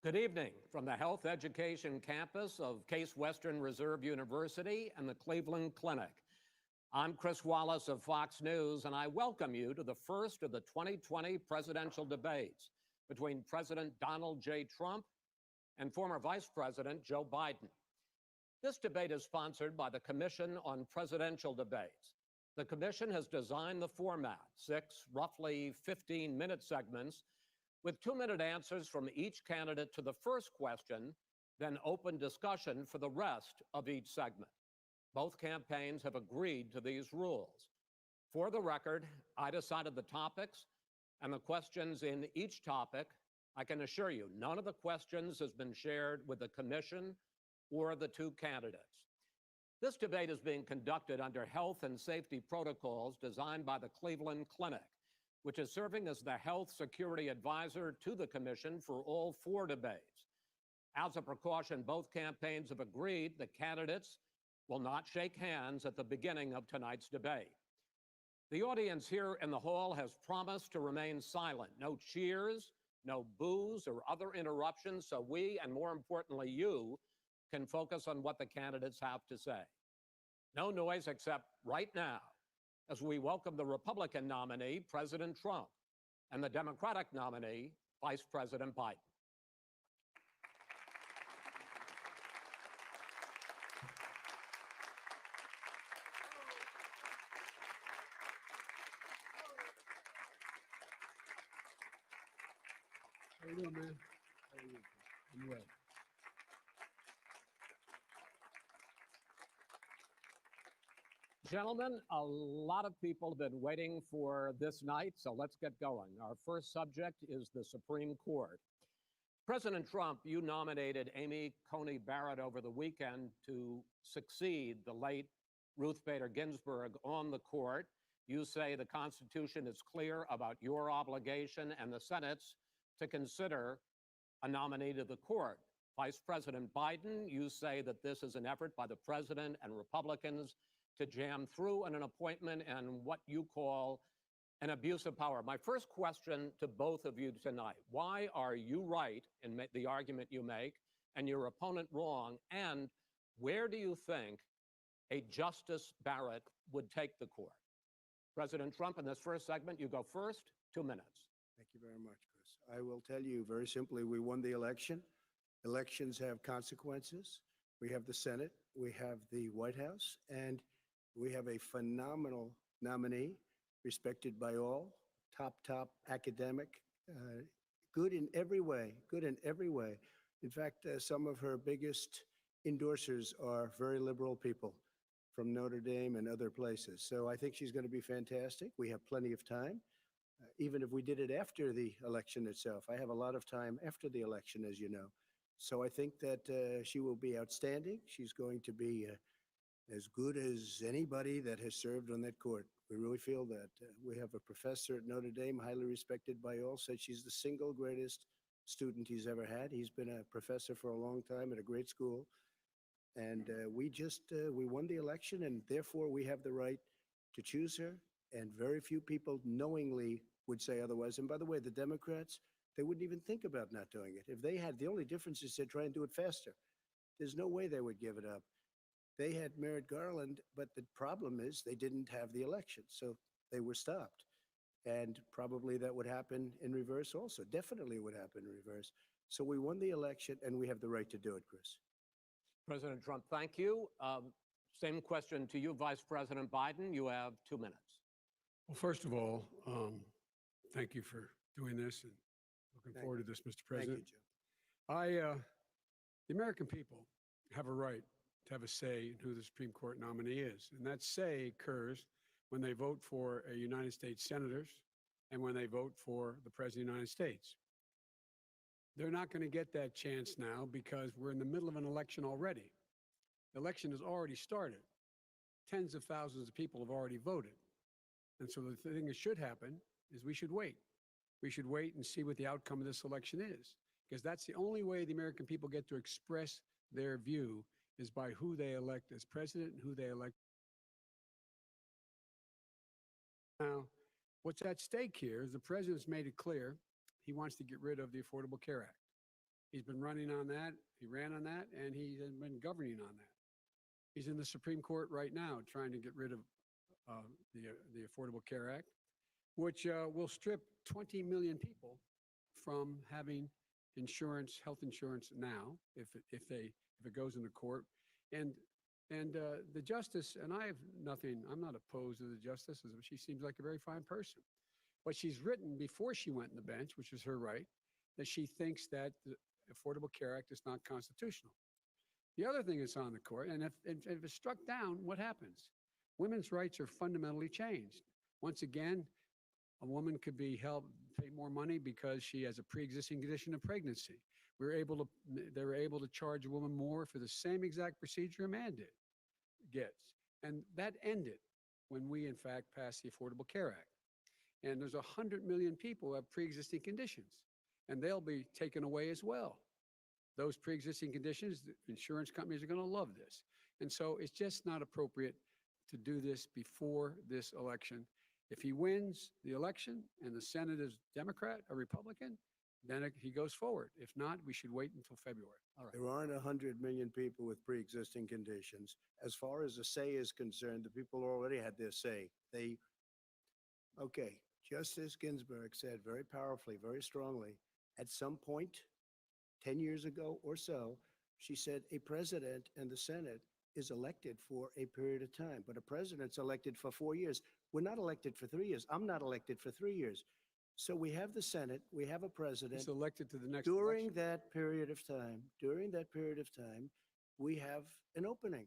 Good evening from the Health Education campus of Case Western Reserve University and the Cleveland Clinic. I'm Chris Wallace of Fox News, and I welcome you to the first of the 2020 presidential debates between President Donald J. Trump and former Vice President Joe Biden. This debate is sponsored by the Commission on Presidential Debates. The commission has designed the format, 6 roughly 15-minute segments, with 2-minute answers from each candidate to the first question, then open discussion for the rest of each segment. Both campaigns have agreed to these rules. For the record, I decided the topics and the questions in each topic. I can assure you, none of the questions has been shared with the commission or the two candidates. This debate is being conducted under health and safety protocols designed by the Cleveland Clinic, which is serving as the health security advisor to the commission for all 4 debates. As a precaution, both campaigns have agreed the candidates will not shake hands at the beginning of tonight's debate. The audience here in the hall has promised to remain silent. No cheers, no boos or other interruptions, so we, and more importantly you, can focus on what the candidates have to say. No noise except right now, as we welcome the Republican nominee, President Trump, and the Democratic nominee, Vice President Biden. How you doing, man? How are you? I'm well. Gentlemen, a lot of people have been waiting for this night, so let's get going. Our first subject is the Supreme Court. President Trump, you nominated Amy Coney Barrett over the weekend to succeed the late Ruth Bader Ginsburg on the court. You say the Constitution is clear about your obligation and the Senate's to consider a nominee to the court. Vice President Biden, you say that this is an effort by the president and Republicans to jam through an appointment and what you call an abuse of power. My first question to both of you tonight: why are you right in the argument you make and your opponent wrong? And where do you think a Justice Barrett would take the court? President Trump, in this first segment, you go first, 2 minutes. Thank you very much, Chris. I will tell you very simply, we won the election. Elections have consequences. We have the Senate, we have the White House, and we have a phenomenal nominee, respected by all, top academic, good in every way, In fact, some of her biggest endorsers are very liberal people from Notre Dame and other places. So I think she's going to be fantastic. We have plenty of time, even if we did it after the election itself. I have a lot of time after the election, as you know. So I think that she will be outstanding. She's going to be as good as anybody that has served on that court. We really feel that. We have a professor at Notre Dame, highly respected by all, said she's the single greatest student he's ever had. He's been a professor for a long time at a great school. And we won the election, and therefore we have the right to choose her. And very few people knowingly would say otherwise. And by the way, the Democrats, they wouldn't even think about not doing it. If they had, the only difference is they'd try and do it faster. There's no way they would give it up. They had Merrick Garland, but the problem is they didn't have the election, so they were stopped. And probably that would happen in reverse also. Definitely would happen in reverse. So we won the election, and we have the right to do it, Chris. President Trump, thank you. Same question to you, Vice President Biden. You have 2 minutes. Well, first of all, thank you for doing this, and looking forward to this, Mr. President. Thank you, Joe. The American people have a right to have a say in who the Supreme Court nominee is. And that say occurs when they vote for a United States senators and when they vote for the President of the United States. They're not going to get that chance now because we're in the middle of an election already. The election has already started. Tens of thousands of people have already voted. And so the thing that should happen is we should wait. We should wait and see what the outcome of this election is, because that's the only way the American people get to express their view is by who they elect as president and who they elect. Now, what's at stake here is the president's made it clear he wants to get rid of the Affordable Care Act. He's been running on that. He ran on that, and he has been governing on that. He's in the Supreme Court right now trying to get rid of the Affordable Care Act, which will strip 20 million people from having insurance, health insurance now, if it goes into court. And the justice, and I'm not opposed to the justice. She seems like a very fine person. But she's written before she went on the bench, which is her right, that she thinks that the Affordable Care Act is not constitutional. The other thing is on the court, and if it's struck down, what happens? Women's rights are fundamentally changed. Once again, a woman could be held pay more money because she has a pre-existing condition of pregnancy. They were able to charge a woman more for the same exact procedure a man gets. And that ended when we, in fact, passed the Affordable Care Act. And there's 100 million people who have pre-existing conditions, and they'll be taken away as well. Those pre-existing conditions, the insurance companies are going to love this. And so it's just not appropriate to do this before this election. If he wins the election and the Senate is Democrat or Republican, then he goes forward. If not, we should wait until February. All right. There aren't 100 million people with pre-existing conditions. As far as the say is concerned, the people already had their say. Okay, Justice Ginsburg said very powerfully, very strongly, at some point, 10 years ago or so, she said a president and the Senate is elected for a period of time, but a president's elected for 4 years. We're not elected for 3 years. I'm not elected for 3 years. So we have the Senate, we have a president. He's elected to the next During election. that period of time, we have an opening.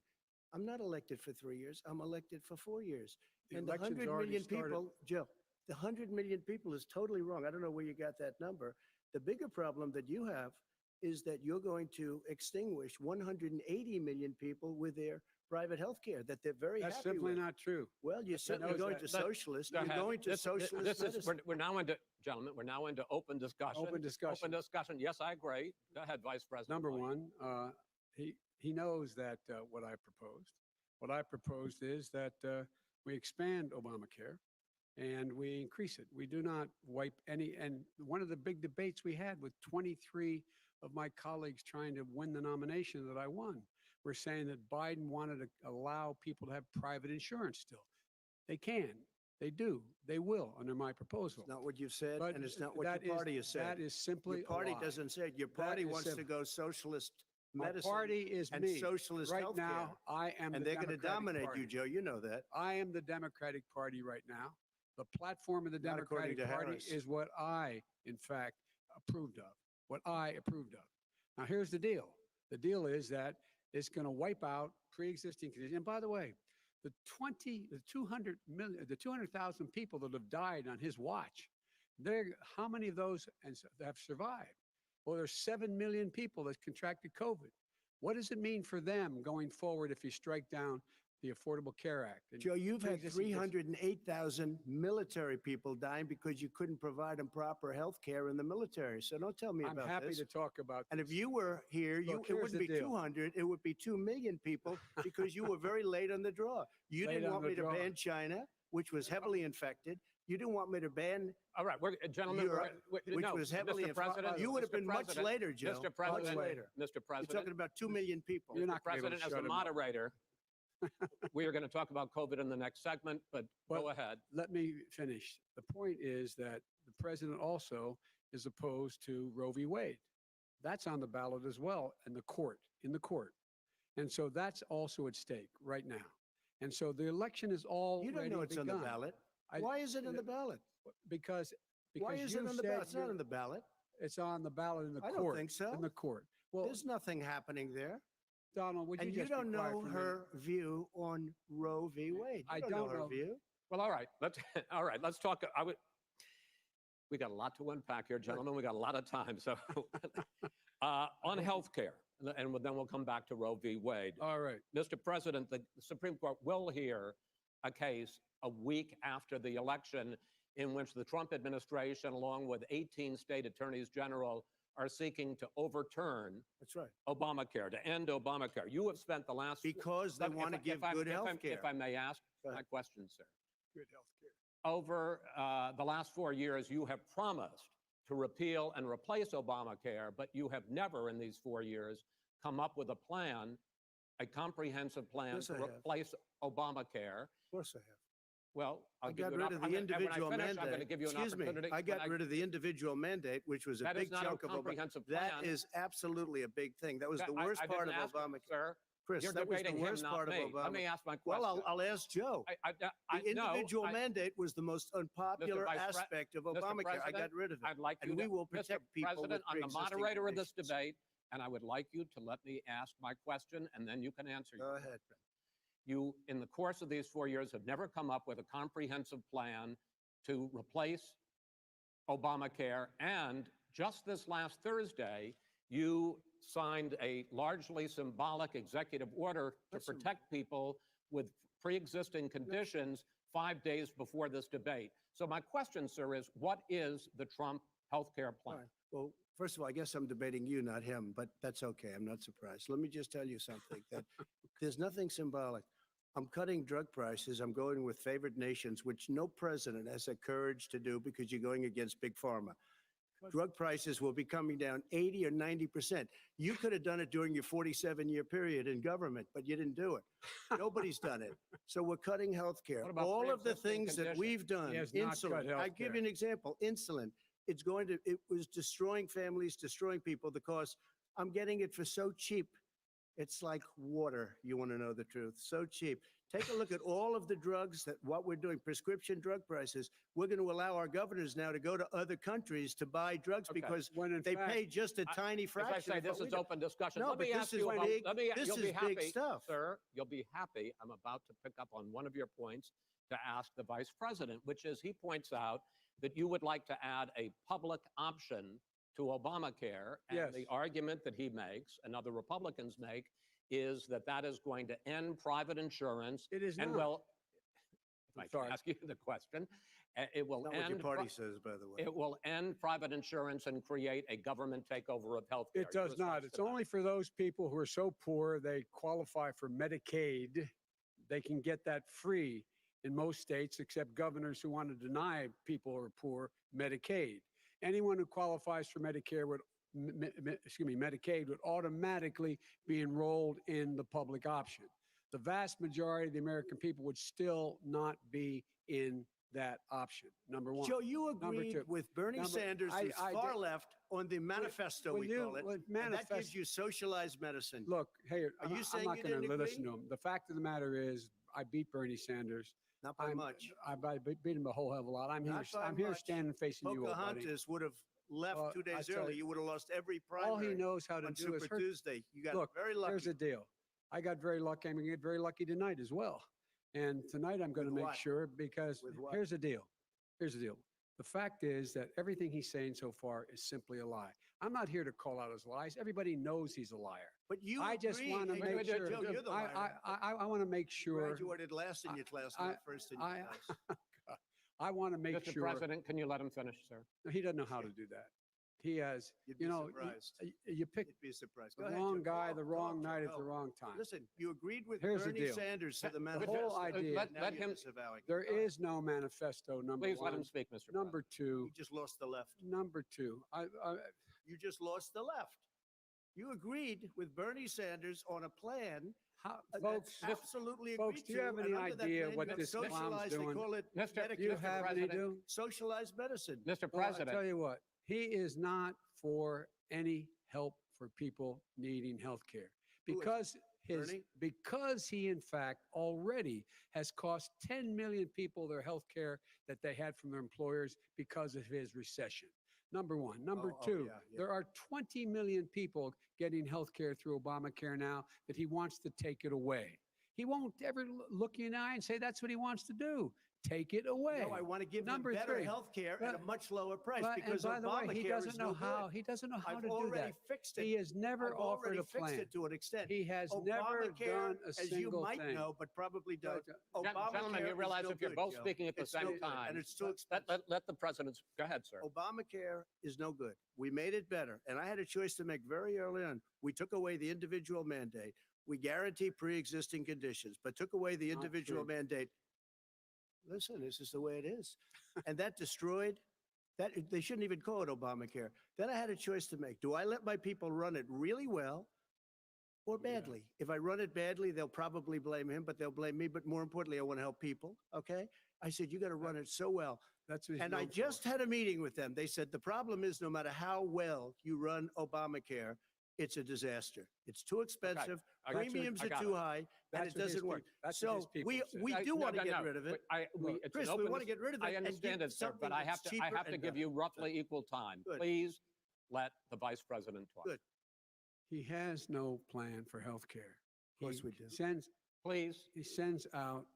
I'm not elected for 3 years. I'm elected for 4 years. The And the election's 100 already million started. people, Joe, the 100 million people is totally wrong. I don't know where you got that number. The bigger problem that you have is that you're going to extinguish 180 million people with their private health care that they're very That's happy simply with. not true. Well, you're certainly knows going that. to socialist. Go You're ahead. going to socialist medicine. We're now into, gentlemen, we're now into open discussion. Open discussion. Open discussion. Yes, I agree. Go ahead, Vice President. Number White. one, he knows that what I proposed. What I proposed is that we expand Obamacare and we increase it. We do not wipe any. And one of the big debates we had with 23 of my colleagues trying to win the nomination that I won, were saying that Biden wanted to allow people to have private insurance still. They can. They do. They will under my proposal. It's not what you've said, But and it's not what that your is- party has said. That is simply Your party a lie. doesn't say it. Your That party is wants to simple. go socialist My medicine party is and me. socialist Right healthcare. now, I am And the they're going to Democratic dominate Party. you, Joe. You know that. I am the Democratic Party right now. The platform of the Not according Democratic to Party Harris. is what I, in fact, approved of. What I approved of. Now, here's the deal. The deal is that it's going to wipe out pre-existing conditions. And by the way, the 200,000 people that have died on his watch, how many of those have survived? Well, there's 7 million people that contracted COVID. What does it mean for them going forward if you strike down the Affordable Care Act? And Joe, you've had pre-existing conditions? 308,000 military people dying because you couldn't provide them proper health care in the military. So don't tell me I'm about happy this. to talk about And if this. you were here, Look, it here's wouldn't the be deal. 200, it would be 2 million people because you were very late on the draw. You Late didn't on want the me to draw. ban China, which was heavily infected. You didn't want me to ban, All right, gentlemen, Europe, which no, was heavily Mr. President. you would have Mr. been much President, later, Joe. Mr. Much President, later. Mr. You're President, talking about 2 million people. You're Mr. not gonna be able to President, as shut a him up. moderator, we are going to talk about COVID in the next segment, but Well, go ahead. Let me finish. The point is that the president also is opposed to Roe v. Wade. That's on the ballot as well in the court. And so that's also at stake right now. And so the election is all You don't know it's on the ballot. Why is it on the ballot? Because Why is it you on the said ballot? It's not you're- on the ballot. It's on the ballot in the I court. don't think so. In the court. Well, There's nothing happening there. Donald, would you And you just be don't quiet know for a minute? her view on Roe v. Wade. I You don't don't know her know. view. Well, all right, let's talk. We got a lot to unpack here, gentlemen. We got a lot of time. So on health care, and then we'll come back to Roe v. Wade. All right. Mr. President, the Supreme Court will hear a case a week after the election in which the Trump administration, along with 18 state attorneys general, are seeking to overturn That's right. Obamacare, to end Obamacare. You have spent the last... Because they Let me- want to if give I- good if I- health care. If I may ask Go my ahead. question, sir. Good health care. Over the last 4 years, you have promised to repeal and replace Obamacare, but you have never in these 4 years come up with a plan, a comprehensive plan Yes, to I have. replace Obamacare. Of course I have. Well, I'll I give got you an rid of the and when I individual finish, mandate. I'm going to give you an Excuse me, opportunity. I got rid of the individual mandate, which was a That is big not a chunk of Obama. comprehensive That plan. is absolutely a big thing. That was the I worst didn't part of ask you, Obamacare. Sir, Chris, you're that was the debating him, worst not part of me. Obama. Let me ask my question. Well, I'll ask Joe. The no, individual mandate was the most unpopular Vice Pre- aspect of Mr. Obamacare. I got President, rid of it. I'd like you And to, we will Mr. protect people with President, I'm the pre-existing moderator of this conditions. debate, and I would like you to let me ask my question, and then you can answer your Go ahead. question. You, in the course of these 4 years, have never come up with a comprehensive plan to replace Obamacare, and just this last Thursday, you signed a largely symbolic executive order to Listen. protect people with pre-existing conditions 5 days before this debate. So my question, sir, is what is the Trump health care All plan? right. Well, first of all, I guess I'm debating you, not him, but that's okay. I'm not surprised. Let me just tell you something, that there's nothing symbolic. I'm cutting drug prices. I'm going with favored nations, which no president has the courage to do because you're going against big pharma. Drug prices will be coming down 80 or 90%. You could have done it during your 47-year period in government, but you didn't do it. Nobody's done it. So we're cutting health care. What about All of the pre-existing things that conditions? we've done, He has not cut insulin. I healthcare. give you an example, insulin. It was destroying families, destroying people because I'm getting it for so cheap. It's like water. You want to know the truth. So cheap. Take a look at all of the drugs that what we're doing, prescription drug prices. We're going to allow our governors now to go to other countries to buy drugs Okay. because When in they fact, pay just a tiny As fraction. I say, of what this we is do. open discussion. No, Let me but ask this you is about, big- you'll this be is happy, big stuff. sir, you'll be happy. I'm about to pick up on one of your points to ask the vice president, which is he points out that you would like to add a public option to Obamacare. And Yes. the argument that he makes and other Republicans make is that that is going to end private insurance. It is and not. will, if I'm I can sorry. ask you the question, it will Not what your end party says, by the way. it will end private insurance and create a government takeover of health care. It does not. It's only for those people who are so poor they qualify for Medicaid. They can get that free in most states, except governors who want to deny people who are poor Medicaid. Anyone who qualifies for Medicare would, Medicaid would automatically be enrolled in the public option. The vast majority of the American people would still not be in that option. Number one. Joe, you Number agreed two. with Bernie Number- Sanders, I- who's I far did- left, on the manifesto, when we you- call it. when And that gives manifest- you socialized medicine. Look, hey, Are you I'm saying not you going didn't to listen agree? to him. The fact of the matter is, I beat Bernie Sanders. Not by much. I beat him a whole hell of a lot. I'm Not by here much. standing facing you, old buddy. Pocahontas would have left Well, 2 I days tell early. you, You would have lost every primary. All he knows how to on do Super is hurt. Tuesday. You got Look, very lucky. here's the deal. I got very lucky. I'm going to get very lucky tonight as well. And tonight I'm going to With make what? sure because With what? here's the deal. Here's the deal. The fact is that everything he's saying so far is simply a lie. I'm not here to call out his lies. Everybody knows he's a liar. But you I just agreed, want to and make you- sure. Joe, you're the liar. I want to make sure. Graduated last in your class, I- not first in your I- class. I want to make Mr. sure. President, can you let him finish, sir? He doesn't know how to do that. He has, You'd be you know, surprised. you pick You'd be surprised. the Go ahead, wrong Joe. guy, Go, the go, wrong Joe, night at go. the wrong time. Listen, you agreed with Here's the Bernie deal. Sanders to the The manifesto. whole idea- let Now you're him- disavowing it. There Go ahead. is no manifesto, number Please one. let him speak, Mr. Number two, You just lost the left. number two, You just lost the left. You agreed with Bernie Sanders on a plan folks, that's absolutely folks, agreed do you have to, any and under that idea plan, what you have this clown's socialized, they doing? call it Mr. do Medicare, you Mr. have any President. do? socialized medicine. Mr. Well, I President, tell you what, he is not for any help for people needing health care Who is? Bernie? because he in fact already has cost 10 million people their health care that they had from their employers because of his recession. Number one. Number two, yeah, yeah. there are 20 million people getting health care through Obamacare now that he wants to take it away. He won't ever look you in the eye and say that's what he wants to do. Take it away. No, I want to give them Number better three. health care at a But- much lower price But- because and by the way, Obamacare he doesn't is know no how. good. He doesn't know how I've to do already that. fixed it. He has never I've offered already a fixed plan. it to an extent. He has never Obamacare, done a as you single might thing. know, but probably don't. gentlemen, you Obamacare realize is no if you're good, both Joe. speaking at the It's no same good, time, and it's too expensive. let the president, go ahead, sir. Obamacare is no good. We made it better. And I had a choice to make very early on. We took away the individual mandate. We guarantee pre-existing conditions, but took away the Not individual true. mandate. Listen, this is the way it is. And that destroyed They shouldn't even call it Obamacare. Then I had a choice to make. Do I let my people run it really well or Yeah. badly? If I run it badly, they'll probably blame him, but they'll blame me. But more importantly, I want to help people. Okay. I said, you got to run it so well. That's what he's And I known for. just had a meeting with them. They said the problem is no matter how well you run Obamacare, it's a disaster. It's too expensive. I got you. Premiums I are got too it. high, and That's it what his doesn't work. peop- that's what his So people said. we do No, want to no, get no, rid of it. but Look, it's an Chris, we open want to get rid of it. I and understand give it, sir, but something I have that's to, I cheaper have to and give better. you roughly equal time. Good. Please let the vice president talk. Good. He has no plan for health care. Of course we do. Please. He sends out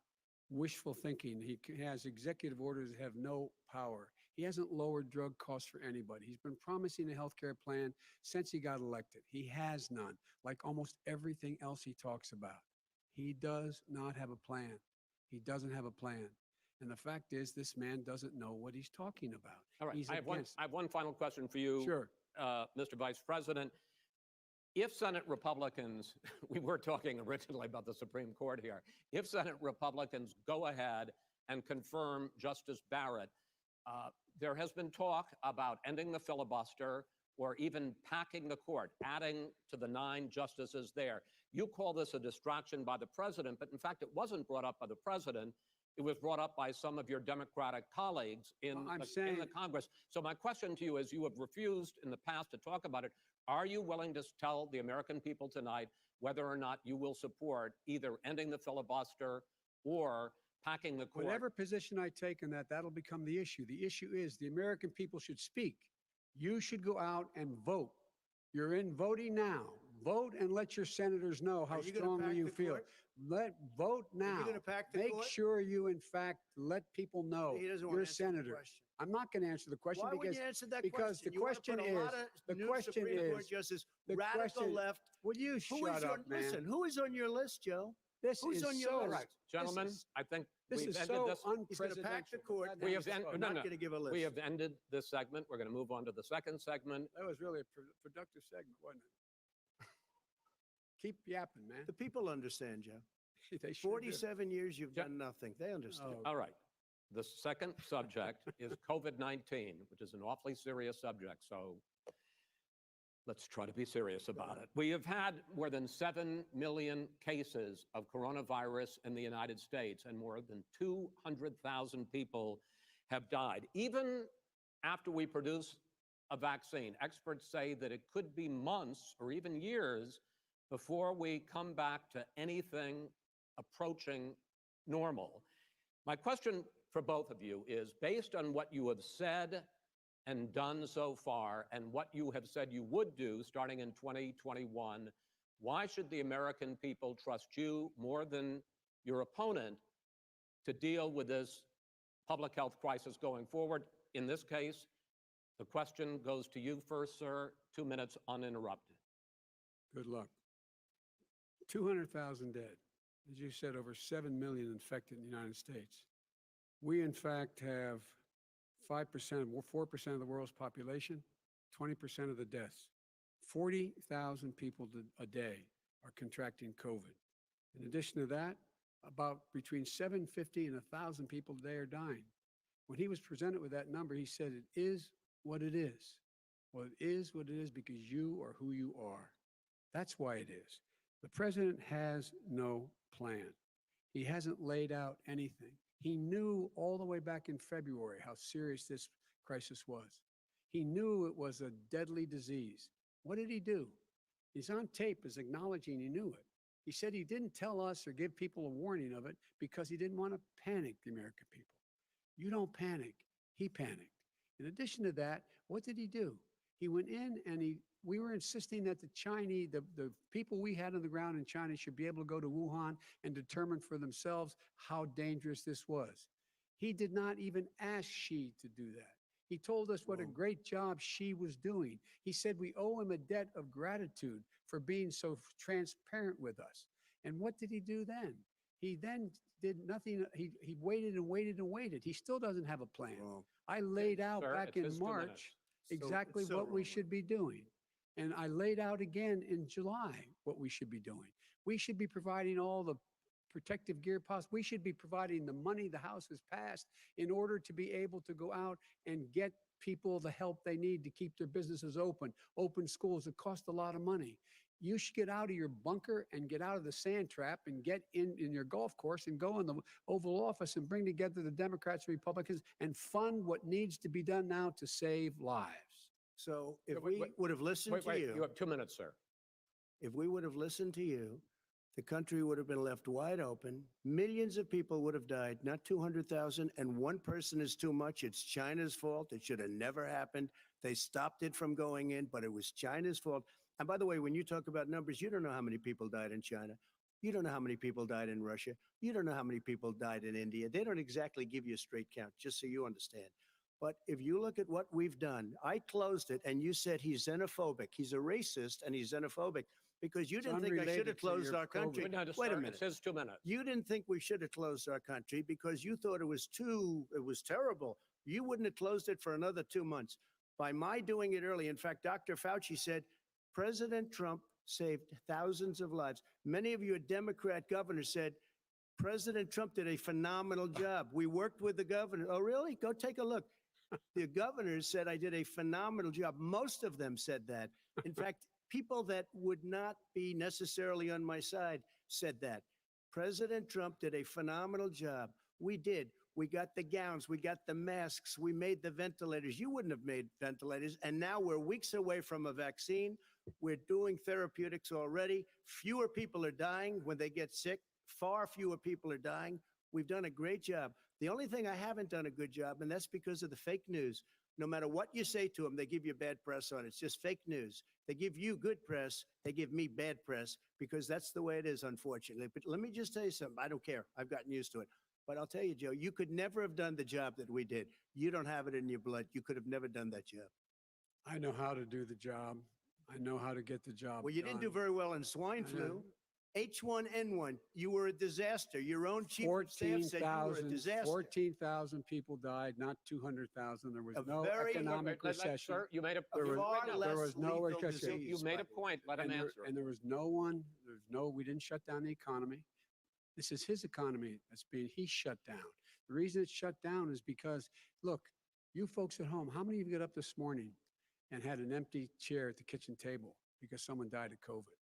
wishful thinking. Has executive orders that have no power. He hasn't lowered drug costs for anybody. He's been promising a health care plan since he got elected. He has none, like almost everything else he talks about. He does not have a plan. He doesn't have a plan. And the fact is, this man doesn't know what he's talking about. All right. He's I against. have one final question for you, Sure. Mr. Vice President. If Senate Republicans, we were talking originally about the Supreme Court here, if Senate Republicans go ahead and confirm Justice Barrett, there has been talk about ending the filibuster or even packing the court, adding to the 9 justices there. You call this a distraction by the president, but in fact, it wasn't brought up by the president. It was brought up by some of your Democratic colleagues in the Congress. So my question to you is, you have refused in the past to talk about it. Are you willing to tell the American people tonight whether or not you will support either ending the filibuster or packing the court? Whatever position I take on that, that'll become the issue. The issue is the American people should speak. You should go out and vote. You're in voting now. Vote and let your senators know how Are you gonna strongly pack you the feel. Vote Are now. you going to pack the Make court? sure you, in fact, let people know He doesn't want you're to a answer the senator. question. I'm not going to answer the question Why wouldn't you answer that because question? the You wanna question put a is, lot of the new question Supreme Court is, justices, the radical question- left. would you Who is shut up, man? Listen, who is on your list, Joe? This who's is on your so, list? All right, gentlemen, is- I think this we've is ended so this. He's going to pack the unpresidential. court. That We is have so- We're not going to give a list. We have ended this segment. We're going to move on to the second segment. That was really a productive segment, wasn't it? Keep yapping, man. The people understand, Joe. They sure do. 47 years you've Ja- done nothing. They understand. Oh, All right. The second subject is COVID-19, which is an awfully serious subject. So let's try to be serious about it. We have had more than 7 million cases of coronavirus in the United States, and more than 200,000 people have died. Even after we produce a vaccine, experts say that it could be months or even years before we come back to anything approaching normal. My question for both of you is, based on what you have said and done so far and what you have said you would do starting in 2021, why should the American people trust you more than your opponent to deal with this public health crisis going forward? In this case, the question goes to you first, sir. 2 minutes uninterrupted. good luck. 200,000 dead. As you said, over 7 million infected in the United States. We, in fact, have 5%, 4% of the world's population, 20% of the deaths. 40,000 people a day are contracting COVID. In addition to that, about between 750 and 1,000 people a day are dying. When he was presented with that number, he said, it is what it is. Well, it is what it is because you are who you are. That's why it is. The president has no plan. He hasn't laid out anything. He knew all the way back in February how serious this crisis was. He knew it was a deadly disease. What did he do? He's on tape as acknowledging he knew it. He said he didn't tell us or give people a warning of it because he didn't want to panic the American people. You don't panic. He panicked. In addition to that, what did he do? He went in and we were insisting that the Chinese, the people we had on the ground in China should be able to go to Wuhan and determine for themselves how dangerous this was. He did not even ask Xi to do that. He told us what a great job Xi was doing. He said we owe him a debt of gratitude for being so transparent with us. And what did he do then? He then did nothing. He waited and waited and waited. He still doesn't have a plan. Wrong. I laid out Sir, back it's in his 2 minutes. March exactly it's so what we wrong. should be doing. And I laid out again in July what we should be doing. We should be providing all the protective gear possible. We should be providing the money the House has passed in order to be able to go out and get people the help they need to keep their businesses open schools. It costs a lot of money. You should get out of your bunker and get out of the sand trap and get in your golf course and go in the Oval Office and bring together the Democrats and Republicans and fund what needs to be done now to save lives. So if Wait, we would have listened to You have 2 minutes, sir. if we would have listened to you, the country would have been left wide open. Millions of people would have died, not 200,000. And one person is too much. It's China's fault. It should have never happened. They stopped it from going in, but it was China's fault. And by the way, when you talk about numbers, you don't know how many people died in China. You don't know how many people died in Russia. You don't know how many people died in India. They don't exactly give you a straight count, just so you understand. But if you look at what we've done, I closed it and you said he's xenophobic. He's a racist and he's xenophobic because you didn't think I should have closed our country. Wait a minute. It says 2 minutes. You didn't think we should have closed our country because you thought it was terrible. You wouldn't have closed it for another 2 months. By my doing it early, in fact, Dr. Fauci said, President Trump saved thousands of lives. Many of you Democrat governors said, President Trump did a phenomenal job. We worked with the governor. Oh, really? Go take a look. The governors said I did a phenomenal job. Most of them said that. In fact, people that would not be necessarily on my side said that. President Trump did a phenomenal job. We did. We got the gowns. We got the masks. We made the ventilators. You wouldn't have made ventilators. And now we're weeks away from a vaccine. We're doing therapeutics already. Fewer people are dying when they get sick. Far fewer people are dying. We've done a great job. The only thing I haven't done a good job, and that's because of the fake news. No matter what you say to them, they give you bad press on it. It's just fake news. They give you good press. They give me bad press because that's the way it is, unfortunately. But let me just tell you something. I don't care. I've gotten used to it. But I'll tell you, Joe, you could never have done the job that we did. You don't have it in your blood. You could have never done that job. I know how to do the job. I know how to get the job Well, you didn't do done. very well in swine flu. H1N1, you were a disaster. Your own chief of staff said you were a disaster. 14,000 people died, not 200,000. There was A no very- economic recession. Sir, you made a There was- Far there less was no lethal recession. disease, You made a by the way. point. Let him answer. And there was we didn't shut down the economy. This is his economy he's shut down. The reason it's shut down is because, look, you folks at home, how many of you got up this morning and had an empty chair at the kitchen table because someone died of COVID?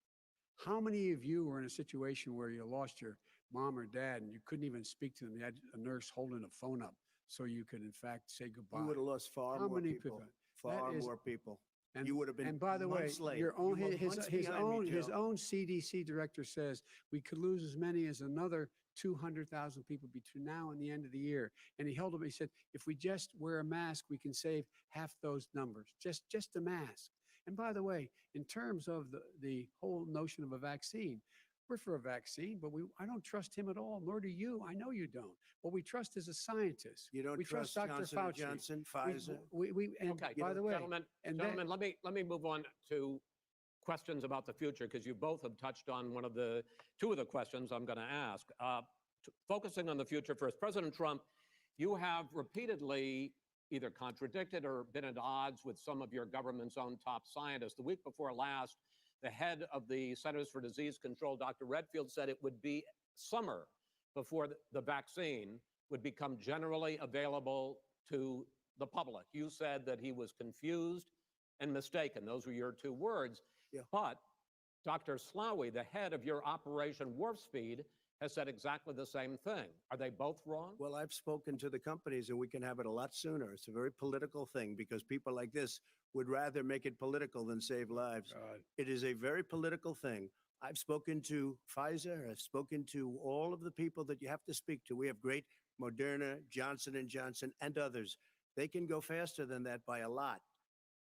How many of you were in a situation where you lost your mom or dad and you couldn't even speak to them? You had a nurse holding a phone up so you could, in fact, say goodbye. You would have lost far How more many people. people? Far That is- more people. And You would have been And by the way, months late. your own You were his months behind me, his Joe. own CDC director says we could lose as many as another 200,000 people between now and the end of the year. And he held up. He said, if we just wear a mask, we can save half those numbers. Just a mask. And by the way, in terms of the whole notion of a vaccine, we're for a vaccine, but I don't trust him at all, nor do you. I know you don't. What we trust is a scientist. You don't we trust Dr. Johnson Fauci. & Johnson, Pfizer? And Okay, by the way, gentlemen, and gentlemen, let me move on to questions about the future because you both have touched on two of the questions I'm going to ask. Focusing on the future first, President Trump, you have repeatedly either contradicted or been at odds with some of your government's own top scientists. The week before last, the head of the Centers for Disease Control, Dr. Redfield, said it would be summer before the vaccine would become generally available to the public. You said that he was confused and mistaken. Those were your two words. Yeah. But Dr. Slaoui, the head of your Operation Warp Speed, has said exactly the same thing. Are they both wrong? Well, I've spoken to the companies and we can have it a lot sooner. It's a very political thing because people like this would rather make it political than save lives. God. It is a very political thing. I've spoken to Pfizer. I've spoken to all of the people that you have to speak to. We have great Moderna, Johnson & Johnson, and others. They can go faster than that by a lot.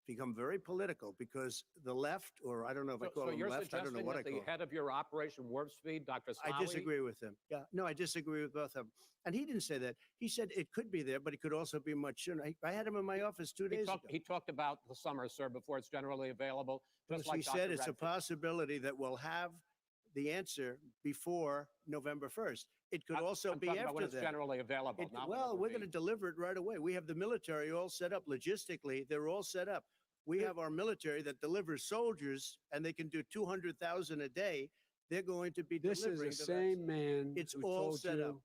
Become very political because the left, or I don't know if I call So them you're left, I don't know suggesting what I that call the them. head of your Operation Warp Speed, Dr. Slaoui? I disagree with him. Yeah, no, I disagree with both of them. And he didn't say that. He said it could be there, but it could also be much sooner. I had him in my office 2 days ago. He talked about the summer, sir, before it's generally available. Just like He Dr. said it's a Redfield. possibility that we'll have the answer before November 1st. It could also I'm be talking about when after it's that. generally available. not when it Well, would we're be. going to deliver it right away. We have the military all set up logistically. They're all set up. We have our military that delivers soldiers, and they can do 200,000 a day. they're going to be This is delivering the the same vaccine. man It's who all told set you up.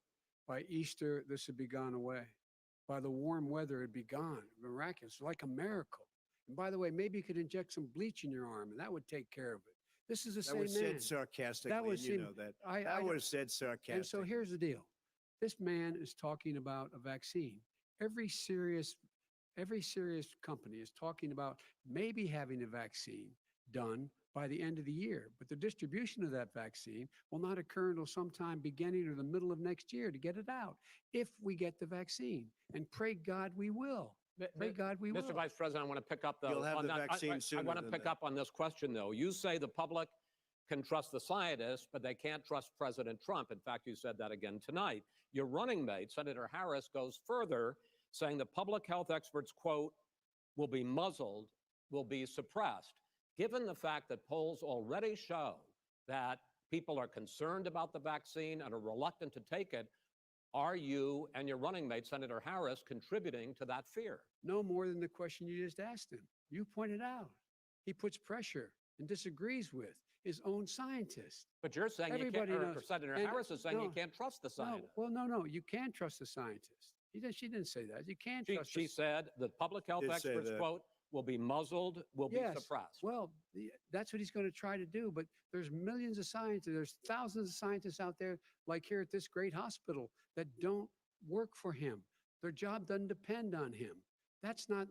by Easter this would be gone away. By the warm weather, it'd be gone. Miraculous, like a miracle. And by the way, maybe you could inject some bleach in your arm, and that would take care of it. This is the That same was man. said sarcastically, was and you him- know that. I That don't- was said sarcastically. And so here's the deal. This man is talking about a vaccine. Every serious company is talking about maybe having a vaccine done by the end of the year. But the distribution of that vaccine will not occur until sometime beginning or the middle of next year to get it out, if we get the vaccine. And pray God we will. Pray God we will. Mr. Vice President, I want to pick up You'll have on the that. vaccine I sooner want to than pick that. up on this question, though. You say the public can trust the scientists, but they can't trust President Trump. In fact, you said that again tonight. Your running mate, Senator Harris, goes further, saying the public health experts, quote, will be muzzled, will be suppressed. Given the fact that polls already show that people are concerned about the vaccine and are reluctant to take it, are you and your running mate, Senator Harris, contributing to that fear? No more than the question you just asked him. You pointed out. He puts pressure and disagrees with his own scientists. But you're saying you Everybody can't, or knows. Senator And Harris is saying you no, can't trust the No, scientists. well, no, you can trust the scientists. She didn't say that. You can't trust She the said the public health Did say experts, that. quote, will be muzzled, will be Yes. suppressed. Well, that's what he's going to try to do. But there's millions of scientists, there's thousands of scientists out there, like here at this great hospital, that don't work for him. Their job doesn't depend on him. That's not,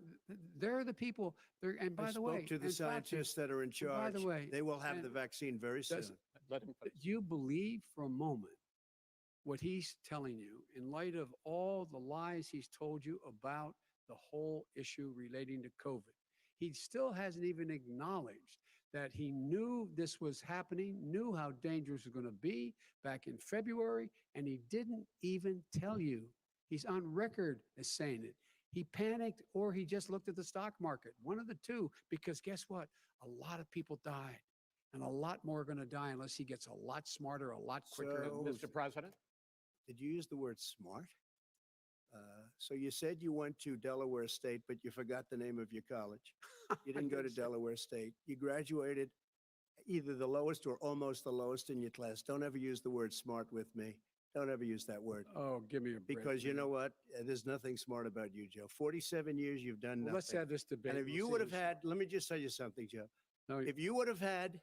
they're the people. And by I the way, spoke to the and Fauci, scientists that are in and by charge. the way, They will have and the vaccine very soon. does- Let him finish. do you believe for a moment what he's telling you in light of all the lies he's told you about the whole issue relating to COVID? He still hasn't even acknowledged that he knew this was happening, knew how dangerous it was going to be back in February, and he didn't even tell you. He's on record as saying it. He panicked or he just looked at the stock market, one of the two, because guess what? A lot of people died, and a lot more are going to die unless he gets a lot smarter, a lot quicker. So- Mr. President? Did you use the word smart? So you said you went to Delaware State, but you forgot the name of your college. You didn't go to didn't say- Delaware State. You graduated either the lowest or almost the lowest in your class. Don't ever use the word smart with me. Don't ever use that word. Oh, give me a break. Because you man. know what? There's nothing smart about you, Joe. 47 years, you've done Well, nothing. let's have this debate. And if We'll you see would have who's had, smart. let me just tell you something, Joe. No, If you would have had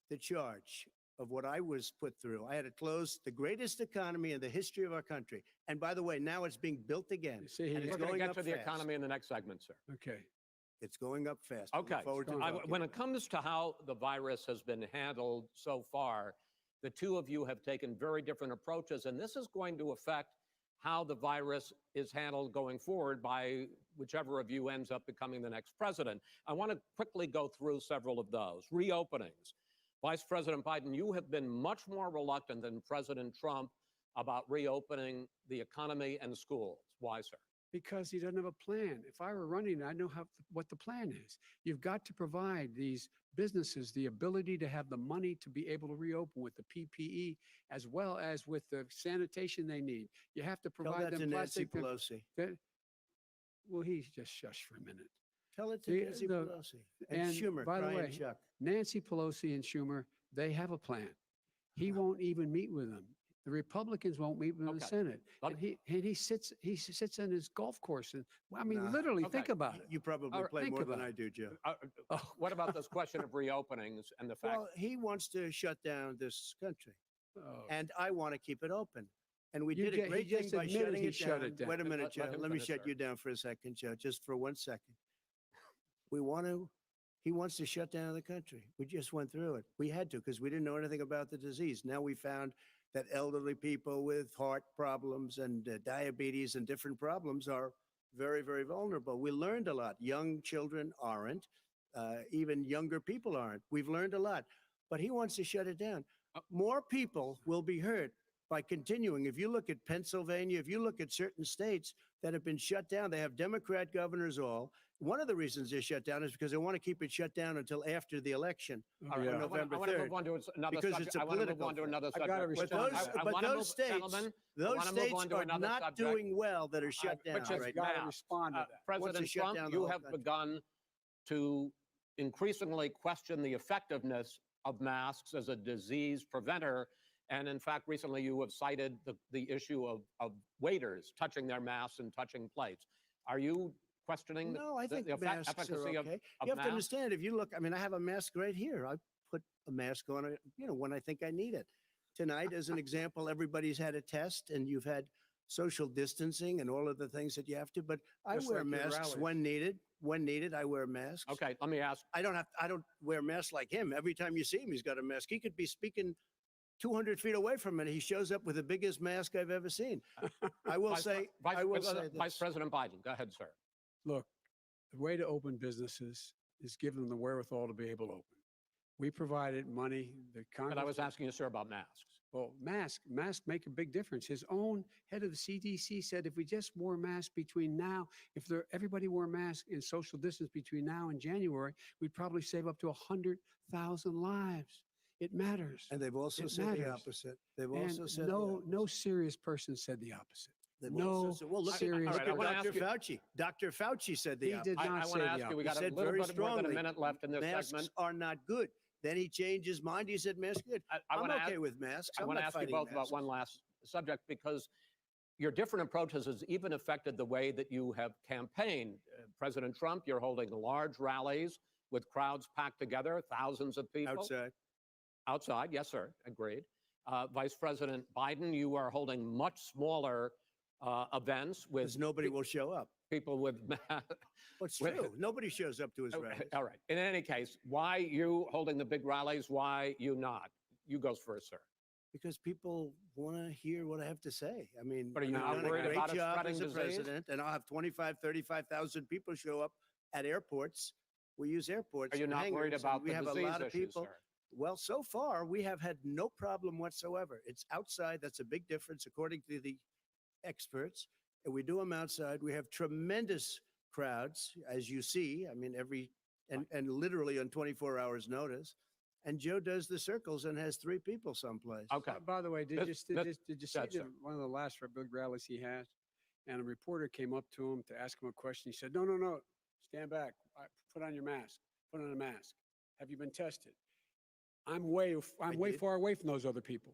the charge of what I was put through, I had to close the greatest economy in the history of our country. And by the way, now it's being built again. You see, and he- it's We're going to going get up to the fast. economy in the next segment, sir. okay. It's going up fast. I look Okay. forward to going talking When about it comes to how the virus has been handled so far, the two of you have taken very different approaches, and this is going to affect how the virus is handled going forward by whichever of you ends up becoming the next president. I want to quickly go through several of those. Reopenings. Vice President Biden, you have been much more reluctant than President Trump about reopening the economy and schools. Why, sir? Because he doesn't have a plan. If I were running, I know what the plan is. You've got to provide these businesses the ability to have the money to be able to reopen with the PPE as well as with the sanitation they need. You have to Tell provide that to them Nancy plastic. Pelosi. Well, he's just shush for a minute. Tell it to The- Nancy the- Pelosi. And and Schumer, by the Brian way, Chuck. Nancy Pelosi and Schumer, they have a plan. He won't even meet with them. The Republicans won't meet with the Okay. Senate. Let- And he sits on his golf course. And I mean, Nah. literally, think Okay. about it. You probably All right, play think more than about I it. do, Joe. Oh, What about this question of reopenings and the fact Well, he wants to shut down this country, oh. and I want to keep it open. And we You did a get- he great thing just by admitted shutting he it shut down. it down. Wait a minute, Let Joe. him Let me finish, shut sir. you down for a second, Joe, just for 1 second. He wants to shut down the country. We just went through it. We had to because we didn't know anything about the disease. Now we found that elderly people with heart problems and diabetes and different problems are very, very vulnerable. We learned a lot. Young children aren't. Even younger people aren't. We've learned a lot. But he wants to shut it down. More people will be hurt by continuing. If you look at Pennsylvania, if you look at certain states that have been shut down, they have Democrat governors all. One of the reasons they're shut down is because they want to keep it shut down until after the election. All right, on I November want to 3rd. move on to another Because subject. it's a I want to move political on to threat. another I subject. gotta But respond those, to that. I but wanna those move- states, gentlemen, those wanna move states on to are another not subject. doing well that are shut down which is right Gotta now. respond to that. Wants to President shut Trump, down the you whole have country. begun to increasingly question the effectiveness of masks as a disease preventer. And in fact, recently you have cited the issue of waiters touching their masks and touching plates. Are you questioning No, I think the masks efficacy are of okay. You have to masks? understand, if you look, I mean, I have a mask right here. I put a mask on, when I think I need it. Tonight, as an example, everybody's had a test and you've had social distancing and all of the things that you have to, but I Just wear like your masks rallies. when needed. When needed, I wear masks. Okay, let me ask. I don't wear masks like him. Every time you see him, he's got a mask. He could be speaking 200 feet away from it. He shows up with the biggest mask I've ever seen. I will say Vice President Biden, go ahead, sir. Look, the way to open businesses is give them the wherewithal to be able to open. We provided money, the Congress. But I was asking you, sir, about masks. Well, masks make a big difference. His own head of the CDC said if we just wore masks between now, everybody wore masks in social distance between now and January, we'd probably save up to 100,000 lives. It matters. And they've also It said the matters. opposite. They've And also said no serious person said the opposite. They've No also said, well, look serious at I wanna Dr. ask you- Fauci. Dr. Fauci said the He opposite. did I not want say to the ask you, we opposite. got a said little very bit more than a strongly, minute left in this Masks segment. are not good. Then he changed his mind. He said masks are good. I I'm wanna okay ask- with masks. I I'm want to not ask you fighting both about masks. one last subject, because your different approaches has even affected the way that you have campaigned. President Trump, you're holding large rallies with crowds packed together, thousands of people. Outside. Outside, yes, sir, agreed. Vice President Biden, you are holding much smaller events with Because nobody will show up. people with What's Wait. true? Nobody shows up to his Okay, rallies. all right. In any case, why you holding the big rallies? Why you not? You goes first, sir. Because people want to hear what I have to say. I mean, But are you I've not done a worried great about it job spreading as a disease? president, and I'll have 25, 35,000 people show up at airports. We use airports. Are you not worried hangars, and about we the have a disease lot of issues, people. sir? Well, so far we have had no problem whatsoever. It's outside. That's a big difference, according to the experts. And we do them outside. We have tremendous crowds, as you see. I mean, and literally on 24 hours notice. And Joe does the circles and has 3 people someplace. Okay. By the way, did you see That's it. one of the last big rallies he had? And a reporter came up to him to ask him a question. He said, no, stand back. Put on your mask. Put on a mask. Have you been tested? I'm way did. far away from those other people.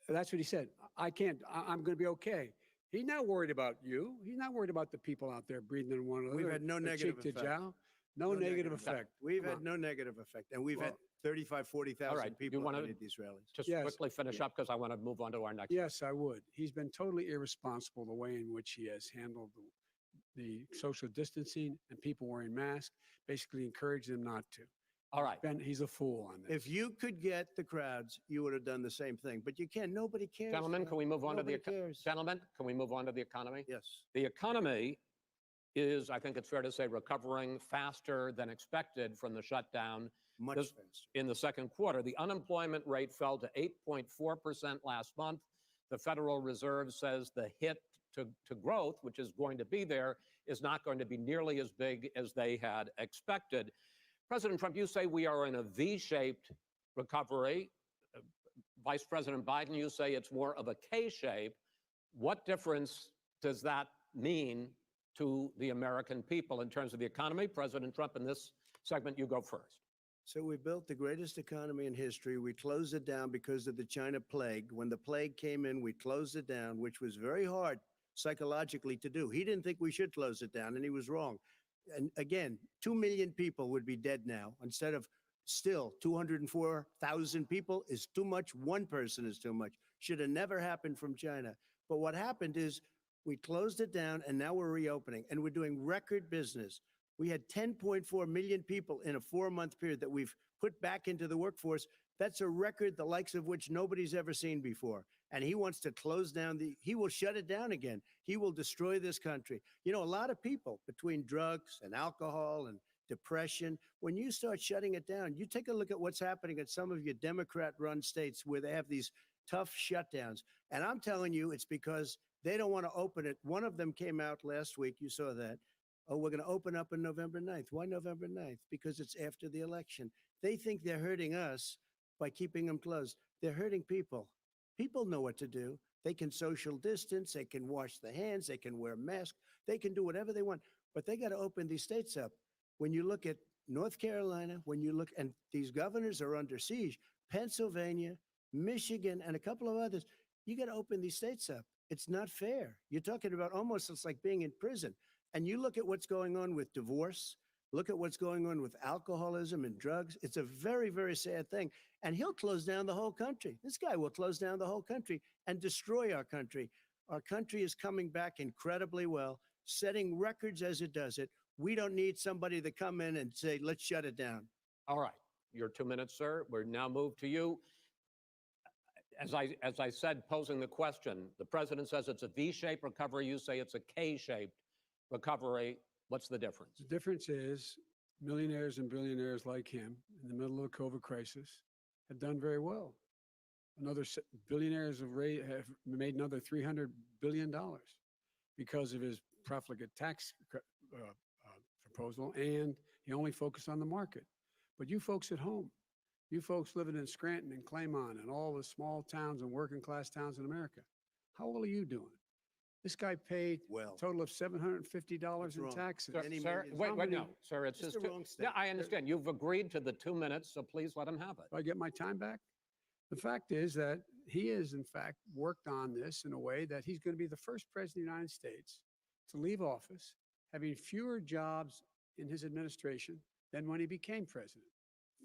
That's what he said. I'm going to be okay. He's not worried about you. He's not worried about the people out there breathing in one another. We've had no negative cheek to effect. jowl. No negative effect. We've Come had on. no negative effect. And we've had Well, 35, 40,000 all right. You people wanna- at these rallies. Just Yes. quickly finish up, because I want to move on to our next. Yes, I would. He's been totally irresponsible the way in which he has handled the social distancing and people wearing masks, basically encouraging them not to. All right. He's a fool on this. If you could get the crowds, you would have done the same thing. But you can't. Nobody cares. Gentlemen, can we move on to the Nobody cares. gentlemen? Can we move on to the economy? Yes. The economy is, I think it's fair to say, recovering faster than expected from the shutdown Much This- faster. in the second quarter. The unemployment rate fell to 8.4% last month. The Federal Reserve says the hit to growth, which is going to be there, is not going to be nearly as big as they had expected. President Trump, you say we are in a V-shaped recovery. Vice President Biden, you say it's more of a K-shape. What difference does that mean to the American people in terms of the economy? President Trump, in this segment, you go first. So we built the greatest economy in history. We closed it down because of the China plague. When the plague came in, we closed it down, which was very hard psychologically to do. He didn't think we should close it down, and he was wrong. And again, 2 million people would be dead now instead of still 204,000 people is too much. One person is too much. Should have never happened from China. But what happened is we closed it down, and now we're reopening, and we're doing record business. We had 10.4 million people in a 4-month period that we've put back into the workforce. That's a record the likes of which nobody's ever seen before. And he wants to close down he will shut it down again. He will destroy this country. You know, a lot of people between drugs and alcohol and depression, when you start shutting it down, you take a look at what's happening at some of your Democrat-run states where they have these tough shutdowns. And I'm telling you, it's because they don't want to open it. One of them came out last week. You saw that. Oh, we're going to open up on November 9th. Why November 9th? Because it's after the election. They think they're hurting us by keeping them closed. They're hurting people. People know what to do. They can social distance. They can wash their hands. They can wear masks. They can do whatever they want. But they got to open these states up. When you look at North Carolina, when you look, and these governors are under siege, Pennsylvania, Michigan, and a couple of others, you got to open these states up. It's not fair. You're talking about almost, it's like being in prison. And you look at what's going on with divorce, look at what's going on with alcoholism and drugs. It's a very, very sad thing. And he'll close down the whole country. This guy will close down the whole country and destroy our country. Our country is coming back incredibly well, setting records as it does it. We don't need somebody to come in and say, let's shut it down. All right, your 2 minutes, sir. We're now moved to you. As I said, posing the question, the president says it's a V-shaped recovery. You say it's a K-shaped recovery. What's the difference? The difference is millionaires and billionaires like him in the middle of the COVID crisis have done very well. Billionaires have made another $300 billion because of his profligate tax proposal, and he only focused on the market. But you folks at home, you folks living in Scranton and Claymont and all the small towns and working class towns in America, how well are you doing? This guy paid a total of $750 in taxes. Sir, wait, no, sir, it's just yeah, I understand. You've agreed to the 2 minutes, so please let him have it. Do I get my time back? The fact is that he has, in fact, worked on this in a way that he's going to be the first president of the United States to leave office having fewer jobs in his administration than when he became president.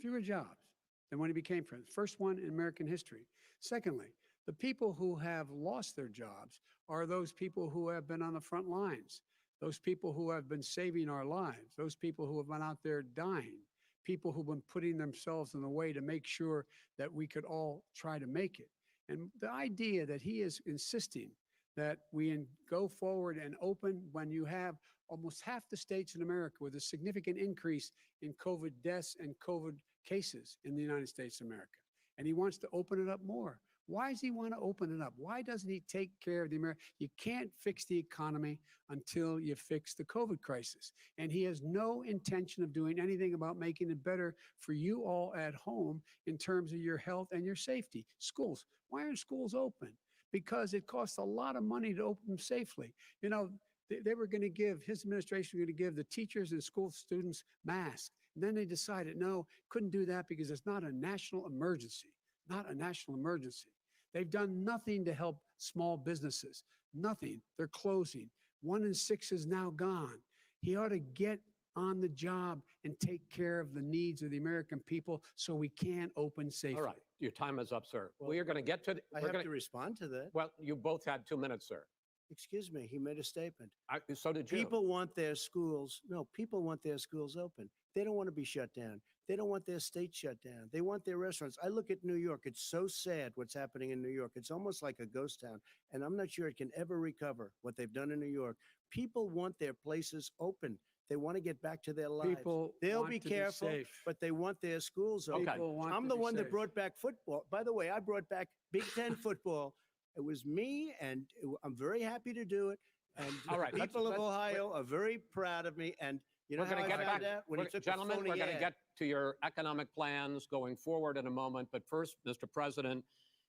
Fewer jobs than when he became president. First one in American history. Secondly, the people who have lost their jobs are those people who have been on the front lines, those people who have been saving our lives, those people who have been out there dying, people who've been putting themselves in the way to make sure that we could all try to make it. And the idea that he is insisting that we go forward and open when you have almost half the states in America with a significant increase in COVID deaths and COVID cases in the United States of America. And he wants to open it up more. Why does he want to open it up? Why doesn't he take care of the American? You can't fix the economy until you fix the COVID crisis. And he has no intention of doing anything about making it better for you all at home in terms of your health and your safety. Schools. Why aren't schools open? Because it costs a lot of money to open them safely. You know, they were going to give, his administration was going to give the teachers and school students masks. And then they decided, no, couldn't do that because it's not a national emergency. Not a national emergency. They've done nothing to help small businesses. Nothing. They're closing. 1 in 6 is now gone. He ought to get on the job and take care of the needs of the American people so we can open safely. All right. Your time is up, sir. Well, we are going to get to... I have to respond to that. Well, you both had 2 minutes, sir. Excuse me, he made a statement. So did you. People want their schools. No, people want their schools open. They don't want to be shut down. They don't want their state shut down. They want their restaurants. I look at New York. It's so sad what's happening in New York. It's almost like a ghost town. And I'm not sure it can ever recover what they've done in New York. People want their places open. They want to get back to their lives. They'll be careful, but they want their schools open. Okay. I'm the one that brought back football. By the way, I brought back Big Ten football. It was me, and I'm very happy to do it. And all right, people of Ohio are very proud of me. And you know how I found out? When he took gentlemen, we're going to ad. get to your economic plans going forward in a moment. But first, Mr. President,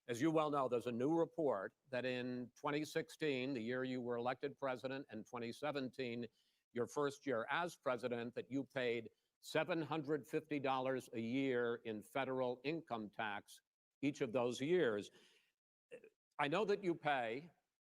as you well know, there's a new report that in 2016, the year you were elected president, and 2017, your first year as president, that you paid $750 a year in federal income tax each of those years. I know that you pay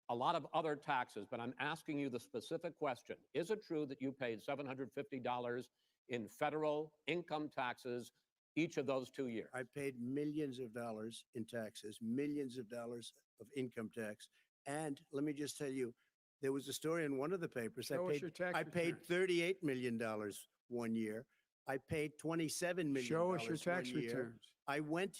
a lot of other taxes, but I'm asking you the specific question. Is it true that you paid $750 in federal income taxes each of those 2 years? I paid millions of dollars in taxes, millions of dollars of income tax. And let me just tell you, there was a story in one of the papers. I paid $38 million 1 year. I paid $27 million. Show us your tax returns. I went,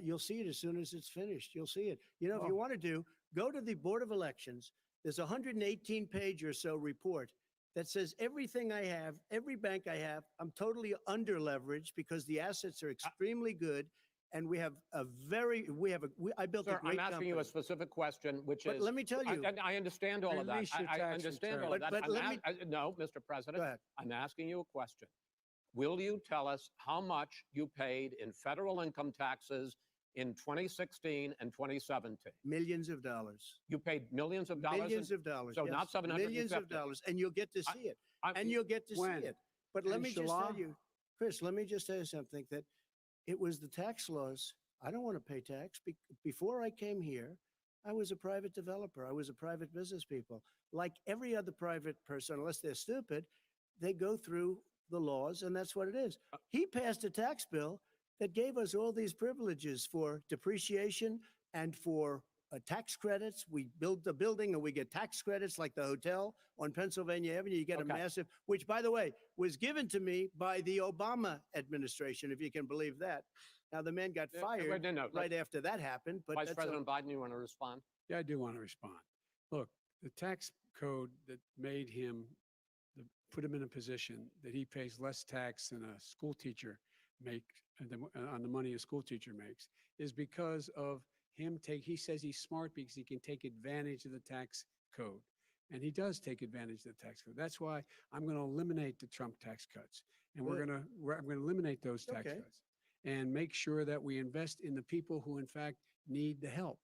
you'll see it as soon as it's finished. You'll see it. You know, if you want to go to the Board of Elections. There's a 118-page or so report that says everything I have, every bank I have, I'm totally under leveraged because the assets are extremely good. And we have a very, I built a great company. I'm asking you a specific question, which is. Let me tell you. I understand all of that. I understand all of that. No, Mr. President, go ahead. I'm asking you a question. Will you tell us how much you paid in federal income taxes in 2016 and 2017? Millions of dollars. You paid millions of dollars? Millions of dollars. So yes. not 750. Millions of dollars. And you'll get to see it. And you'll get to see it. But let me just tell you, Chris, let me just tell you something, that it was the tax laws. I don't want to pay tax. Before I came here, I was a private developer. I was a private business people. Like every other private person, unless they're stupid, they go through the laws, and that's what it is. He passed a tax bill that gave us all these privileges for depreciation and for tax credits. We build the building and we get tax credits, like the hotel on Pennsylvania Avenue. You get a massive, which, by the way, was given to me by the Obama administration, if you can believe that. Now, the man got fired right after that happened. But Vice President Biden, you want to respond? Yeah, I do want to respond. Look, the tax code that made him, put him in a position that he pays less tax than a school teacher makes on the money a school teacher makes, is because of him he says he's smart because he can take advantage of the tax code. And he does take advantage of the tax code. That's why I'm going to eliminate the Trump tax cuts. And I'm going to eliminate those tax cuts and make sure that we invest in the people who, in fact, need the help.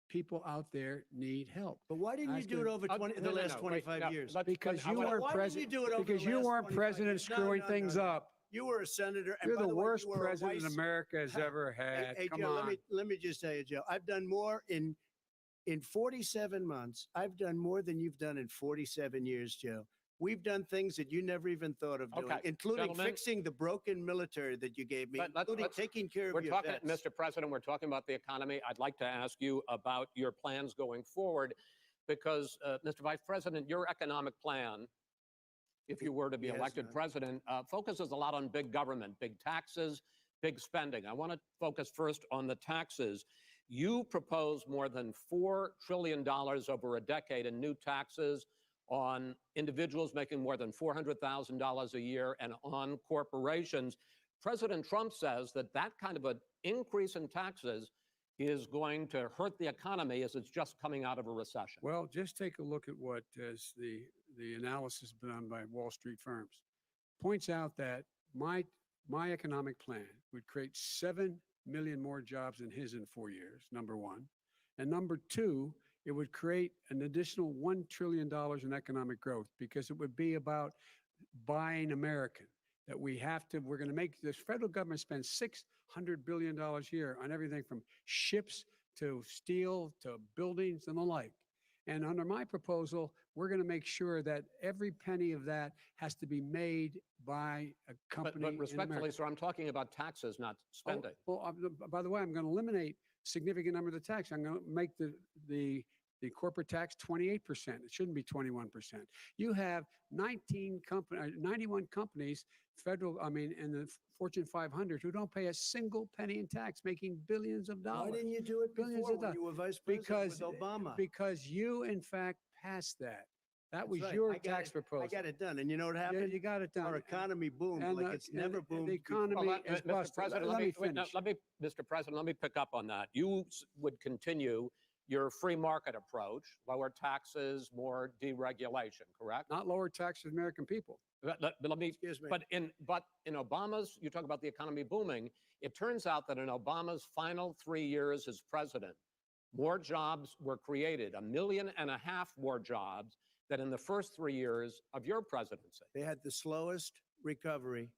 People out there need help. But why didn't you do it over the last 25 years? Because you weren't president. Because you weren't president screwing things up. You were a senator. You're the worst president America has ever had. Hey, Come Joe, on. let me just tell you, Joe, I've done more in 47 months. I've done more than you've done in 47 years, Joe. We've done things that you never even thought of doing, including fixing the broken military that you gave me, including taking care of your vets. Mr. President, we're talking about the economy. I'd like to ask you about your plans going forward, because, Mr. Vice President, your economic plan, if you were to be elected president, focuses a lot on big government, big taxes, big spending. I want to focus first on the taxes. You propose more than $4 trillion over a decade in new taxes on individuals making more than $400,000 a year and on corporations. President Trump says that that kind of an increase in taxes is going to hurt the economy as it's just coming out of a recession. Well, just take a look at what the analysis done by Wall Street firms. Points out that my economic plan would create 7 million more jobs than his in 4 years, number one. And number two, it would create an additional $1 trillion in economic growth, because it would be about buying American. That we're going to make this federal government spend $600 billion a year on everything from ships to steel to buildings and the like. And under my proposal, we're going to make sure that every penny of that has to be made by a company. But respectfully, sir, I'm talking about taxes, not spending. By the way, I'm going to eliminate significant number of the tax. I'm going to make the corporate tax 28%. It shouldn't be 21%. You have 91 companies, in the Fortune 500, who don't pay a single penny in tax, making billions of dollars. Why didn't you do it before when you were vice president with Obama? Because you, in fact, passed that. That was your tax proposal. I got it done. And you know what happened? Yeah, you got it done. Our economy boomed like it's never boomed. The economy is busted. President, Mr. President, let me pick up on that. You would continue your free market approach, lower taxes, more deregulation, correct? Not lower taxes for American people. But in Obama's, you talk about the economy booming. It turns out that in Obama's final 3 years as president, more jobs were created, 1.5 million more jobs than in the first 3 years of your presidency. They had the slowest recovery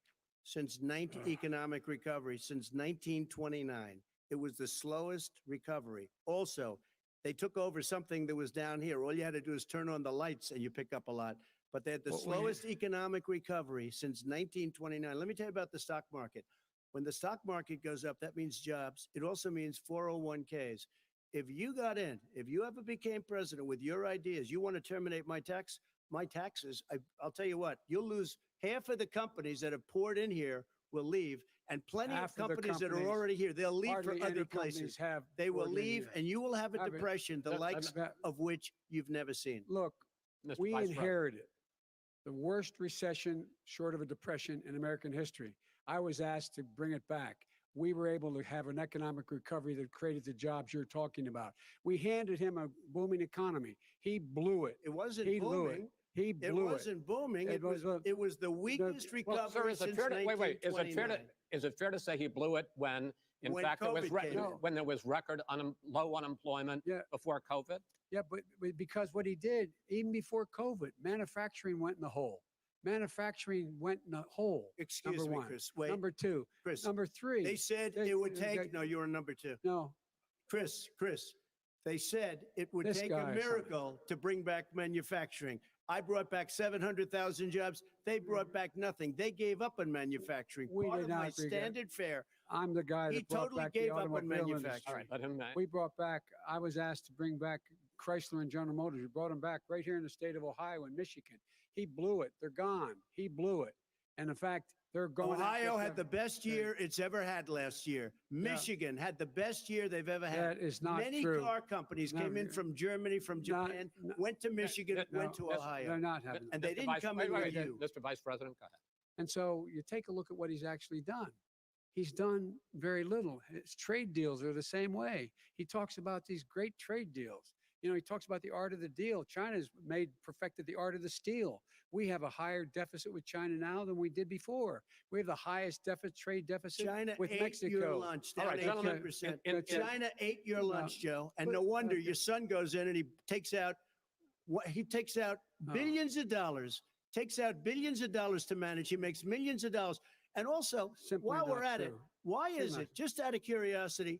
economic recovery since 1929. It was the slowest recovery. Also, they took over something that was down here. All you had to do is turn on the lights and you pick up a lot. But they had the slowest economic recovery since 1929. Let me tell you about the stock market. When the stock market goes up, that means jobs. It also means 401ks. If you got in, if you ever became president with your ideas, you want to terminate my taxes, I'll tell you what, you'll lose half of the companies that have poured in here will leave, and plenty of companies that are already here, they'll leave for other places. They will leave, and you will have a depression, the likes of which you've never seen. Look, we inherited the worst recession short of a depression in American history. I was asked to bring it back. We were able to have an economic recovery that created the jobs you're talking about. We handed him a booming economy. He blew it. It wasn't booming. Blew it. He blew it. It wasn't booming. It was the weakest recovery since 1929. Is it fair to say he blew it when fact, when there was record low unemployment before COVID? Yeah, but because what he did, even before COVID, manufacturing went in the hole. Manufacturing went in a hole. Excuse Number me, one. Chris. Wait, Number two. Chris. Number three. They said they- it would they- take, no, you were number two. No, Chris, they said it would This take guy a or something. miracle to bring back manufacturing. I brought back 700,000 jobs. They brought back nothing. They gave up on manufacturing. We Part did of not my agree. standard fare. I'm the guy He that brought totally back gave the up on automobile manufacturing. industry. All right, let him. We brought back, I was asked to bring back Chrysler and General Motors. We brought them back right here in the state of Ohio and Michigan. He blew it. They're gone. He blew it. And in fact, they're going. Ohio had the best year it's ever had last year. Michigan had the best year they've ever had. That is not Many true. car companies came in Never. from Germany, from Not- Japan, no- went to Michigan, No, went to They're Ohio. not having And that. they didn't come in with you. Mr. Vice President, go ahead. And so you take a look at what he's actually done. He's done very little. His trade deals are the same way. He talks about these great trade deals. You know, he talks about the art of the deal. China's perfected the art of the steal. We have a higher deficit with China now than we did before. We have the highest trade deficit China with ate Mexico. your lunch, All down right, gentlemen, 18%. in- China ate your No, lunch, Joe, and but- no wonder okay. your son goes in and he takes out Oh. billions of dollars, to manage. He makes millions of dollars. And also, Simply while we're not at it, true. why Simply is not it, just out of curiosity,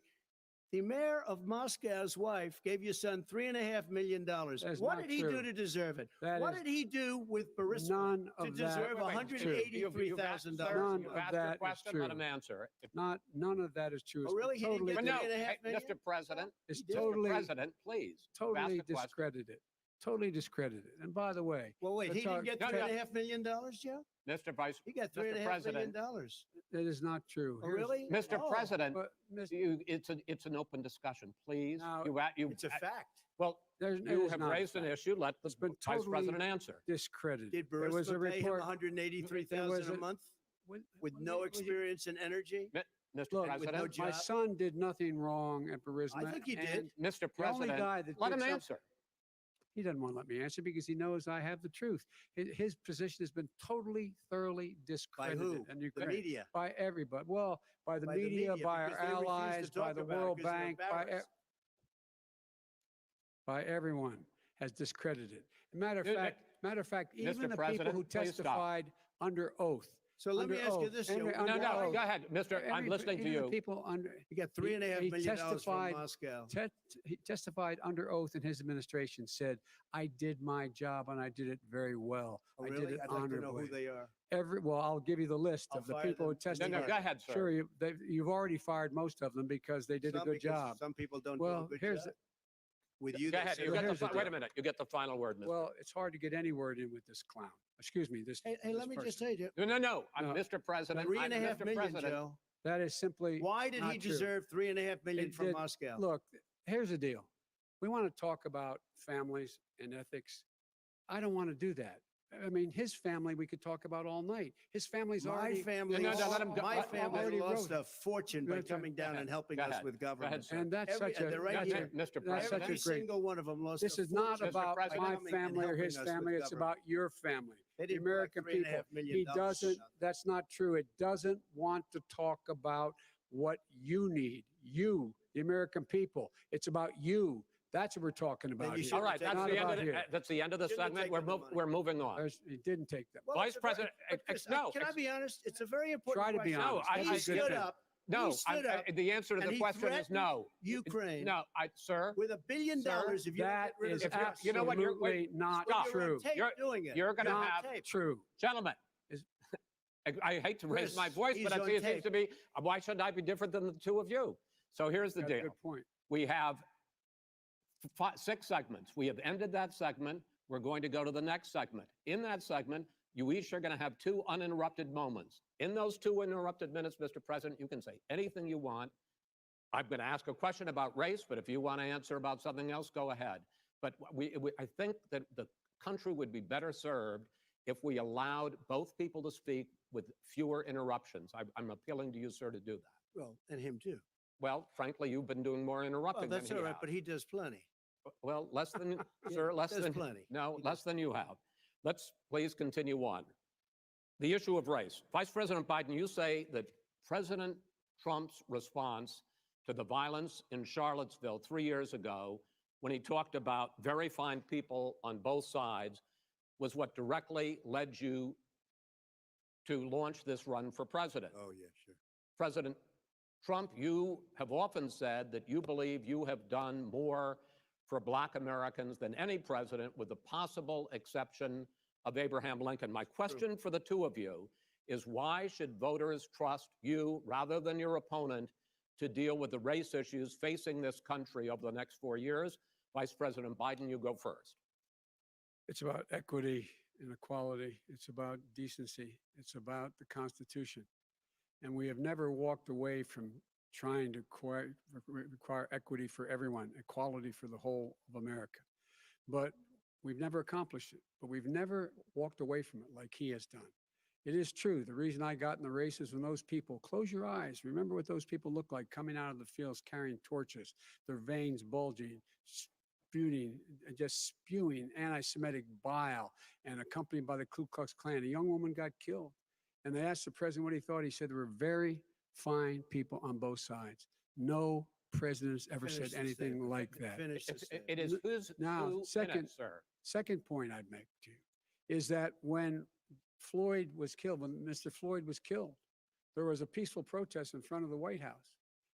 the mayor of Moscow's wife gave your son $3.5 million. That's What not did he do true. to deserve it? That What is did he do with Burisma none to of that. deserve Wait, wait, $183,000? None You've of asked that your is question, let true. him answer. None of that is true. Oh, It's really? He didn't totally, get But no, $3.5 hey, million? Mr. President, it's did. totally, Mr. President, please. you've asked totally the question. discredited. Totally discredited. And by the way, Well, wait, he Let's didn't talk- get No, no. $3.5 million, Joe? Mr. Vice, He got Mr. $3.5 million. President. that is not true. Oh, Here's- really? Mr. Oh, President, But, Mr. it's an open discussion, please. Now, It's a fact. Well, There's, it you is have not a raised an fact. issue, let the It's been Vice totally President answer. Discredited. Did There was a Burisma pay him report. $183,000 a month with no experience in energy? Mr. Look, President, no My job? son did nothing wrong at Burisma. I think he did. and Mr. The only President, guy that let did him some- answer. He doesn't want to let me answer because he knows I have the truth. His position has been totally, thoroughly By discredited. who? And The Ukraine. media. By everybody. Well, by the By the media, media, by our because they refuse to allies, by talk the about it World because they're Bank, embarrassed. by everyone has discredited. Matter of Mr. fact, even the people President, who please stop. testified under oath. So let me Under ask you oath. this, Under- Joe. under No, no, oath. go ahead, Mr. I'm Every- listening to even the you. people under, He got $3.5 he million from testified- Moscow. he testified under oath in his administration, said, I did my job and I did it very well. Oh, I really? did it I'd like to know honorably. who they are. Well, I'll give you the list I'll of the fire people who them. No, No, testified. no, go ahead, sir. Sure, you've already fired most of them because they did a Some good because job. Some people don't do Well, a good here's job. With you, Go they ahead, say you Well, get the, here's the wait a deal. minute, you get the final word, Mr. Well, it's hard to get any word in with this clown. Excuse me, this. Hey, this let me just person. say, Joe, No, no, no, I'm No. Mr. President. $3.5 Mr. million, President. Joe. That is simply. Why did he not true. deserve $3.5 million It from did- Moscow? Look, here's the deal. We want to talk about families and ethics. I don't want to do that. I mean, his family we could talk about all night. His family's My already. family, No, no, let him go. my Let- family already lost wrote- a fortune by Go ahead. coming down Go and helping Go us ahead. with Go ahead, government. sir. And that's Every- such a. they're right that's here. a- Mr. that's President. such Every a great. single one of them lost This a is not fortune about by President. my coming and family or helping his us with family. It's government. about your family, They the didn't put American $3.5 people. million He dollars doesn't, on- that's not true. It doesn't want to talk about what you need, you, the American people. It's about you. That's what we're talking about you here. All right, Take that's Not the end about of the, here. that's the end of the Shouldn't have segment. taken the money. We're moving on. He didn't take them. Well, Vice it's a very- President, but Chris, no, Can I it's- be honest? It's a very important Try to be question. honest. I- He I- stood up, No, stood up the answer to and the he question is no. Ukraine No, sir, with $1 billion Sir, if you don't That get rid of is the if you're- press. you know what, you're- absolutely not stop. You're on true. tape You're- doing it. you're going to You're on have, tape. True. gentlemen, Is- I hate to raise my Chris, voice, he's but I on see it seems tape. to be, why shouldn't I be different than the two of you? So here's the Got a deal. Good point. We have 6 segments. We have ended that segment. We're going to go to the next segment. In that segment, you each are going to have 2 uninterrupted moments. In those 2 uninterrupted minutes, Mr. President, you can say anything you want. I'm going to ask a question about race, but if you want to answer about something else, go ahead. But I think that the country would be better served if we allowed both people to speak with fewer interruptions. I'm appealing to you, sir, to do that. Well, and him too. Well, frankly, you've been doing more Well, interrupting that's than all he right, has. but he does plenty. Well, less than, Yeah, sir, less does than, plenty. no, He less than you have. Let's please continue on. The issue of race. Vice President Biden, you say that President Trump's response to the violence in Charlottesville 3 years ago, when he talked about very fine people on both sides, was what directly led you to launch this run for president. Oh, yeah, sure. President Trump, you have often said that you believe you have done more for Black Americans than any president, with the possible exception of Abraham Lincoln. My question for the two of you is, why should voters trust you rather than your opponent to deal with the race issues facing this country over the next 4 years? Vice President Biden, you go first. It's about equity and equality. It's about decency. It's about the Constitution. And we have never walked away from trying to require equity for everyone, equality for the whole of America. But we've never accomplished it. But we've never walked away from it like he has done. It is true. The reason I got in the race is when those people, close your eyes, remember what those people look like coming out of the fields carrying torches, their veins bulging, just spewing anti-Semitic bile, and accompanied by the Ku Klux Klan. A young woman got killed. And they asked the president what he thought. He said there were very fine people on both sides. No president's ever said anything like that. It is who's Now, sir. second point I'd make to you is that when Floyd was killed, when Mr. Floyd was killed, there was a peaceful protest in front of the White House.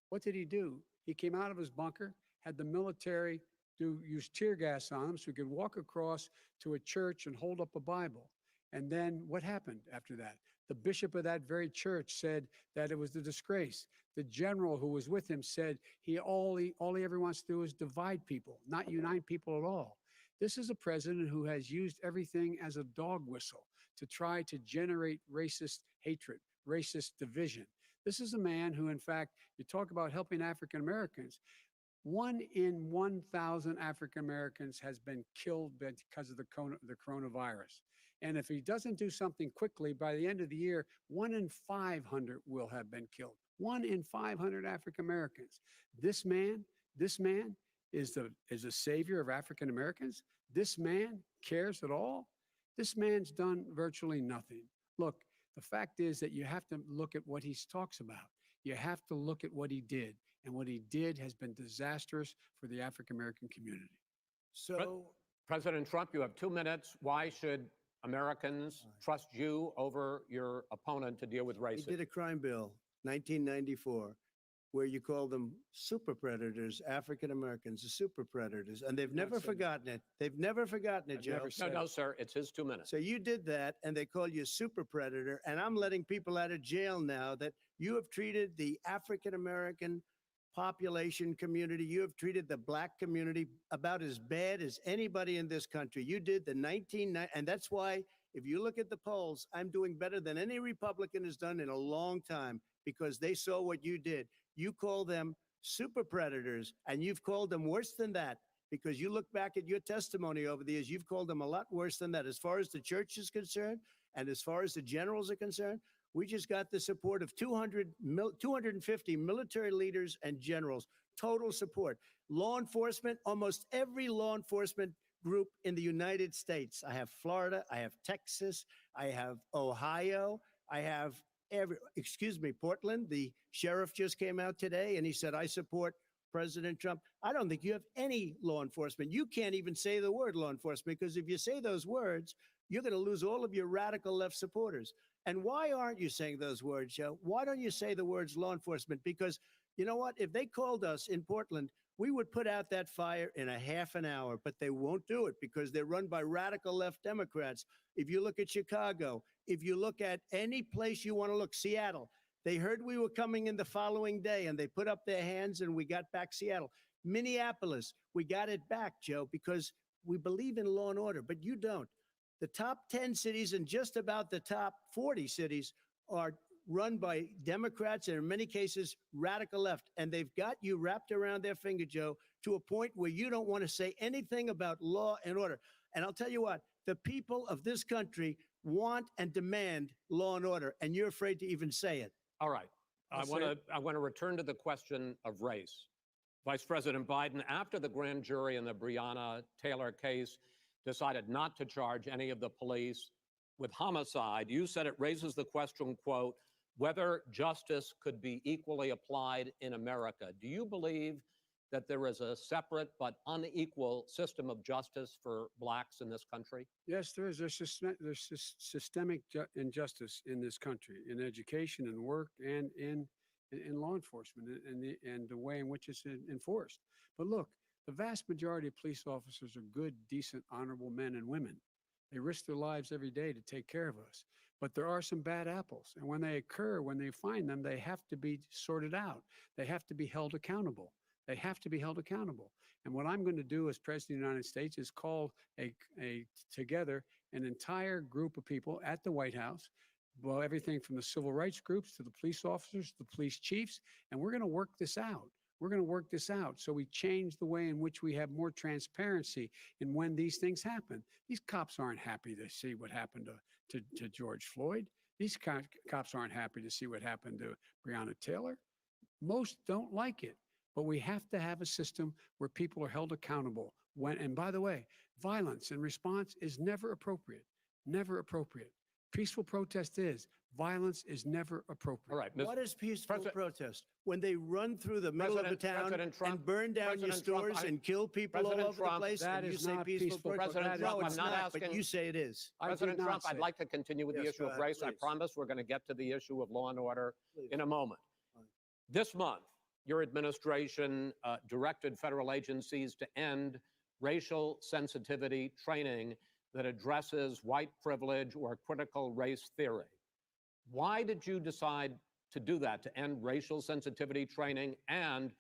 What did he do? He came out of his bunker, had the military use tear gas on him so he could walk across to a church and hold up a Bible. And then what happened after that? The bishop of that very church said that it was a disgrace. The general who was with him said all he ever wants to do is divide people, not unite people at all. This is a president who has used everything as a dog whistle to try to generate racist hatred, racist division. This is a man who, in fact, you talk about helping African Americans. 1 in 1,000 African Americans has been killed because of the coronavirus. And if he doesn't do something quickly, by the end of the year, 1 in 500 will have been killed. 1 in 500 African Americans. This man is a savior of African Americans. This man cares at all. This man's done virtually nothing. Look, the fact is that you have to look at what he talks about. You have to look at what he did. And what he did has been disastrous for the African American community. So, President Trump, you have 2 minutes. Why should Americans trust you over your opponent to deal with racism? he did a crime bill, 1994, where you call them super predators, African Americans, the super predators, and they've never forgotten it. They've never forgotten it, Joe. No, sir, it's his 2 minutes. So you did that, and they call you a super predator, and I'm letting people out of jail now that you have treated the African American population community, you have treated the Black community about as bad as anybody in this country. You did the 1990, and that's why, if you look at the polls, I'm doing better than any Republican has done in a long time, because they saw what you did. You call them super predators, and you've called them worse than that, because you look back at your testimony over the years, you've called them a lot worse than that. As far as the church is concerned, and as far as the generals are concerned, we just got the support of 250 military leaders and generals, total support. Law enforcement, almost every law enforcement group in the United States. I have Florida, I have Texas, I have Ohio, I have Portland. The sheriff just came out today and he said, I support President Trump. I don't think you have any law enforcement. You can't even say the word law enforcement, because if you say those words, you're going to lose all of your radical left supporters. And why aren't you saying those words, Joe? Why don't you say the words law enforcement? Because you know what? If they called us in Portland, we would put out that fire in a half an hour, but they won't do it because they're run by radical left Democrats. If you look at Chicago, if you look at any place you want to look, Seattle, they heard we were coming in the following day and they put up their hands and we got back Seattle. Minneapolis, we got it back, Joe, because we believe in law and order, but you don't. The top 10 cities and just about the top 40 cities are run by Democrats and in many cases radical left. And they've got you wrapped around their finger, Joe, to a point where you don't want to say anything about law and order. And I'll tell you what, the people of this country want and demand law and order, and you're afraid to even say it. All right. I want to return to the question of race. Vice President Biden, after the grand jury in the Breonna Taylor case decided not to charge any of the police with homicide, you said it raises the question, quote, whether justice could be equally applied in America. Do you believe that there is a separate but unequal system of justice for blacks in this country? Yes, there is. There's systemic injustice in this country, in education and work and in law enforcement and the way in which it's enforced. But look, the vast majority of police officers are good, decent, honorable men and women. They risk their lives every day to take care of us. But there are some bad apples. And when they occur, when they find them, they have to be sorted out. They have to be held accountable. They have to be held accountable. And what I'm going to do as President of the United States is call together an entire group of people at the White House, well, everything from the civil rights groups to the police officers, the police chiefs, and we're going to work this out. We're going to work this out so we change the way in which we have more transparency in when these things happen. These cops aren't happy to see what happened to George Floyd. These cops aren't happy to see what happened to Breonna Taylor. Most don't like it. But we have to have a system where people are held accountable. And by the way, violence in response is never appropriate. Never appropriate. Peaceful protest is. Violence is never appropriate. All right. What is peaceful protest? When they run through the middle of the town and burn down your stores and kill people all over the place, that and you is say not peaceful peaceful protest? President Trump, No, I'm it's not not, asking- but you say it is. President did not Trump, I'd say. like to continue with the Yes, issue go of ahead, race. I please. promise we're going to get to the issue of law and order Please. in a moment. Fine. This month, your administration directed federal agencies to end racial sensitivity training that addresses white privilege or critical race theory. Why did you decide to do that, to end racial sensitivity training? And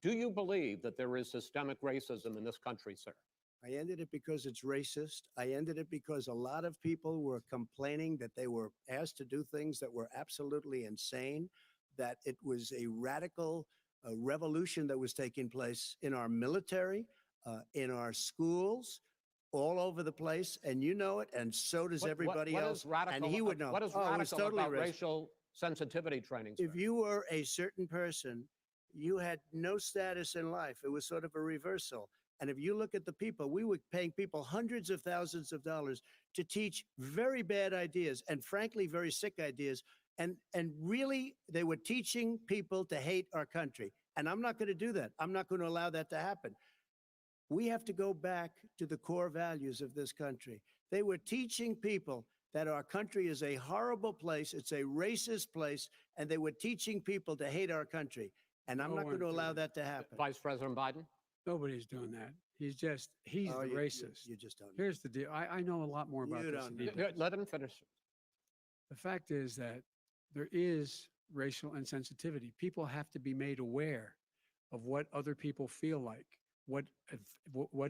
do you believe that there is systemic racism in this country, sir? I ended it because it's racist. I ended it because a lot of people were complaining that they were asked to do things that were absolutely insane, that it was a radical revolution that was taking place in our military, in our schools, all over the place. And you know it, and so does everybody what else. is radical, And he would know. What is Oh, it was radical totally about racist. racial sensitivity training, sir? If you were a certain person, you had no status in life. It was sort of a reversal. And if you look at the people, we were paying people hundreds of thousands of dollars to teach very bad ideas and frankly, very sick ideas. And really, they were teaching people to hate our country. And I'm not going to do that. I'm not going to allow that to happen. We have to go back to the core values of this country. They were teaching people that our country is a horrible place, it's a racist place, and they were teaching people to hate our country. And I'm No not going to one allow did. that to happen. Vice President Biden? Nobody's doing that. He's Oh, the racist. You just don't know. Here's the deal. I know a lot more about You this don't than he know. does. Let him finish. The fact is that there is racial insensitivity. People have to be made aware of what other people feel like, what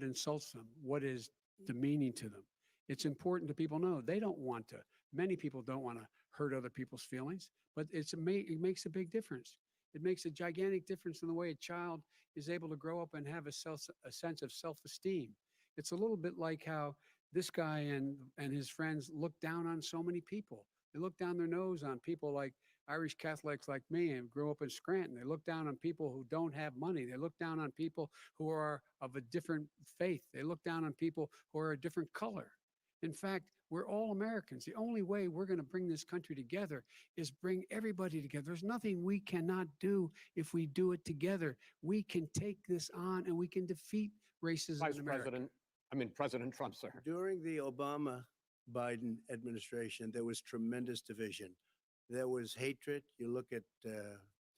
insults them, what is demeaning to them. It's important to people know they don't want to. Many people don't want to hurt other people's feelings, but it makes a big difference. It makes a gigantic difference in the way a child is able to grow up and have a sense of self-esteem. It's a little bit like how this guy and his friends look down on so many people. They look down their nose on people like Irish Catholics like me and grew up in Scranton. They look down on people who don't have money. They look down on people who are of a different faith. They look down on people who are a different color. In fact, we're all Americans. The only way we're going to bring this country together is bring everybody together. There's nothing we cannot do if we do it together. We can take this on and we can defeat racism in America. President Trump, sir. During the Obama-Biden administration, there was tremendous division. There was hatred. You look at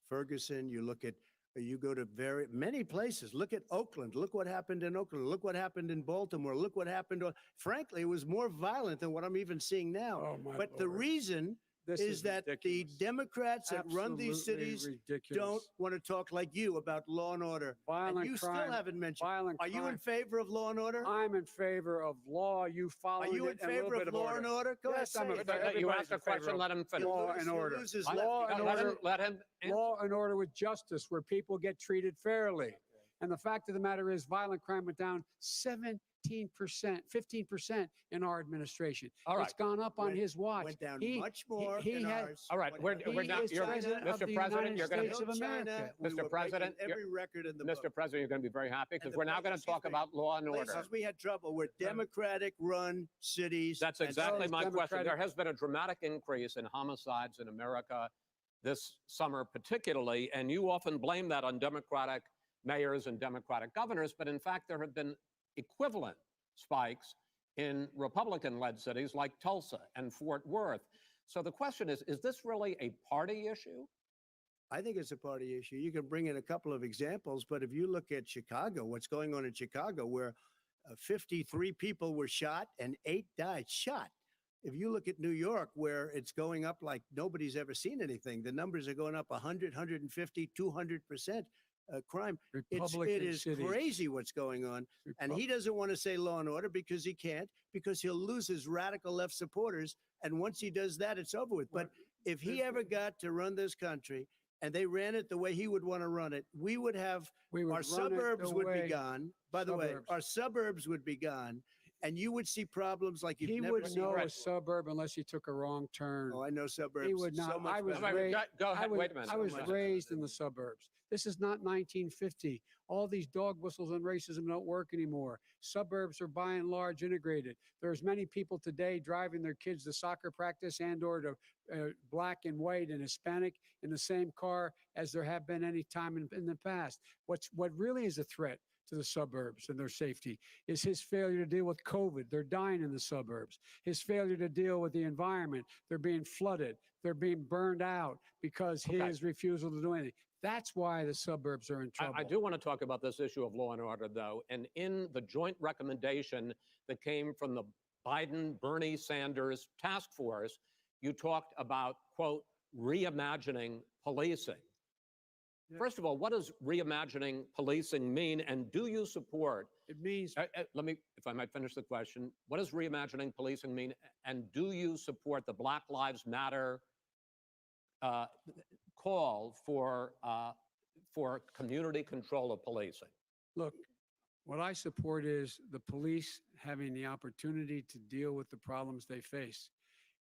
Ferguson, you go to many places. Look at Oakland. Look what happened in Oakland. Look what happened in Baltimore. Look what happened. Frankly, it was more violent than what I'm even seeing now. Oh, my But the Lord. reason This is that the ridiculous. Democrats that run these Absolutely cities ridiculous. don't want to talk like you about law and order. Violent And you crime, still haven't mentioned. violent Are you in crime. favor of law and order? I'm in favor of law. You follow Are you in it, and a little favor bit of law and order? Go Yes, I'm ahead. in say favor. it. You Everybody's asked a in favor question, of let him finish. law He'll and lose- order. he'll lose his Let- left. Law and let him- order. let him answer. Law and order with justice, where people get treated fairly. And the fact of the matter is, violent crime went down 15% in our administration. All right. It's gone up on Went- his watch. Went down He- much more he in had- ours. All right, What we're happened He not- is you're- president Mr. of the President, United you're gonna- States of America. China, Mr. we were President, breaking every record in the Mr. book. President, you're going to be very happy because the we're now going to places talk we- about law and order. Places we had trouble were Democratic-run cities. That's and exactly those my question. Democratic- There has been a dramatic increase in homicides in America this summer, particularly, and you often blame that on Democratic mayors and Democratic governors, but in fact, there have been equivalent spikes in Republican-led cities like Tulsa and Fort Worth. So the question is this really a party issue? I think it's a party issue. You can bring in a couple of examples, but if you look at Chicago, what's going on in Chicago, where 53 people were shot and 8 died shot. If you look at New York, where it's going up like nobody's ever seen anything, the numbers are going up 100, 150, 200% crime. It is crazy what's going on. And he doesn't want to say law and order because he can't, because he'll lose his radical left supporters. And once he does that, it's over with. But if he ever got to run this country and they ran it the way he would want to run it, we would have our suburbs would be gone. By the way, our suburbs would be gone. And you would see problems like you've never seen. He wouldn't know a suburb unless he took a wrong turn. Oh, I know suburbs. He would not. So much I was better. raised, Go ahead. Wait a minute. I was raised in the suburbs. This is not 1950. All these dog whistles and racism don't work anymore. Suburbs are by and large integrated. There's many people today driving their kids to soccer practice and or to black and white and Hispanic in the same car as there have been any time in the past. What really is a threat to the suburbs and their safety is his failure to deal with COVID. They're dying in the suburbs. His failure to deal with the environment. They're being flooded. They're being burned out because his refusal to do anything. That's why the suburbs are in trouble. I do want to talk about this issue of law and order, though. And in the joint recommendation that came from the Biden-Bernie Sanders task force, you talked about, quote, reimagining policing. First of all, what does reimagining policing mean, and do you support? It means. Let me, if I might finish the question. What does reimagining policing mean, and do you support the Black Lives Matter call for community control of policing? Look, what I support is the police having the opportunity to deal with the problems they face.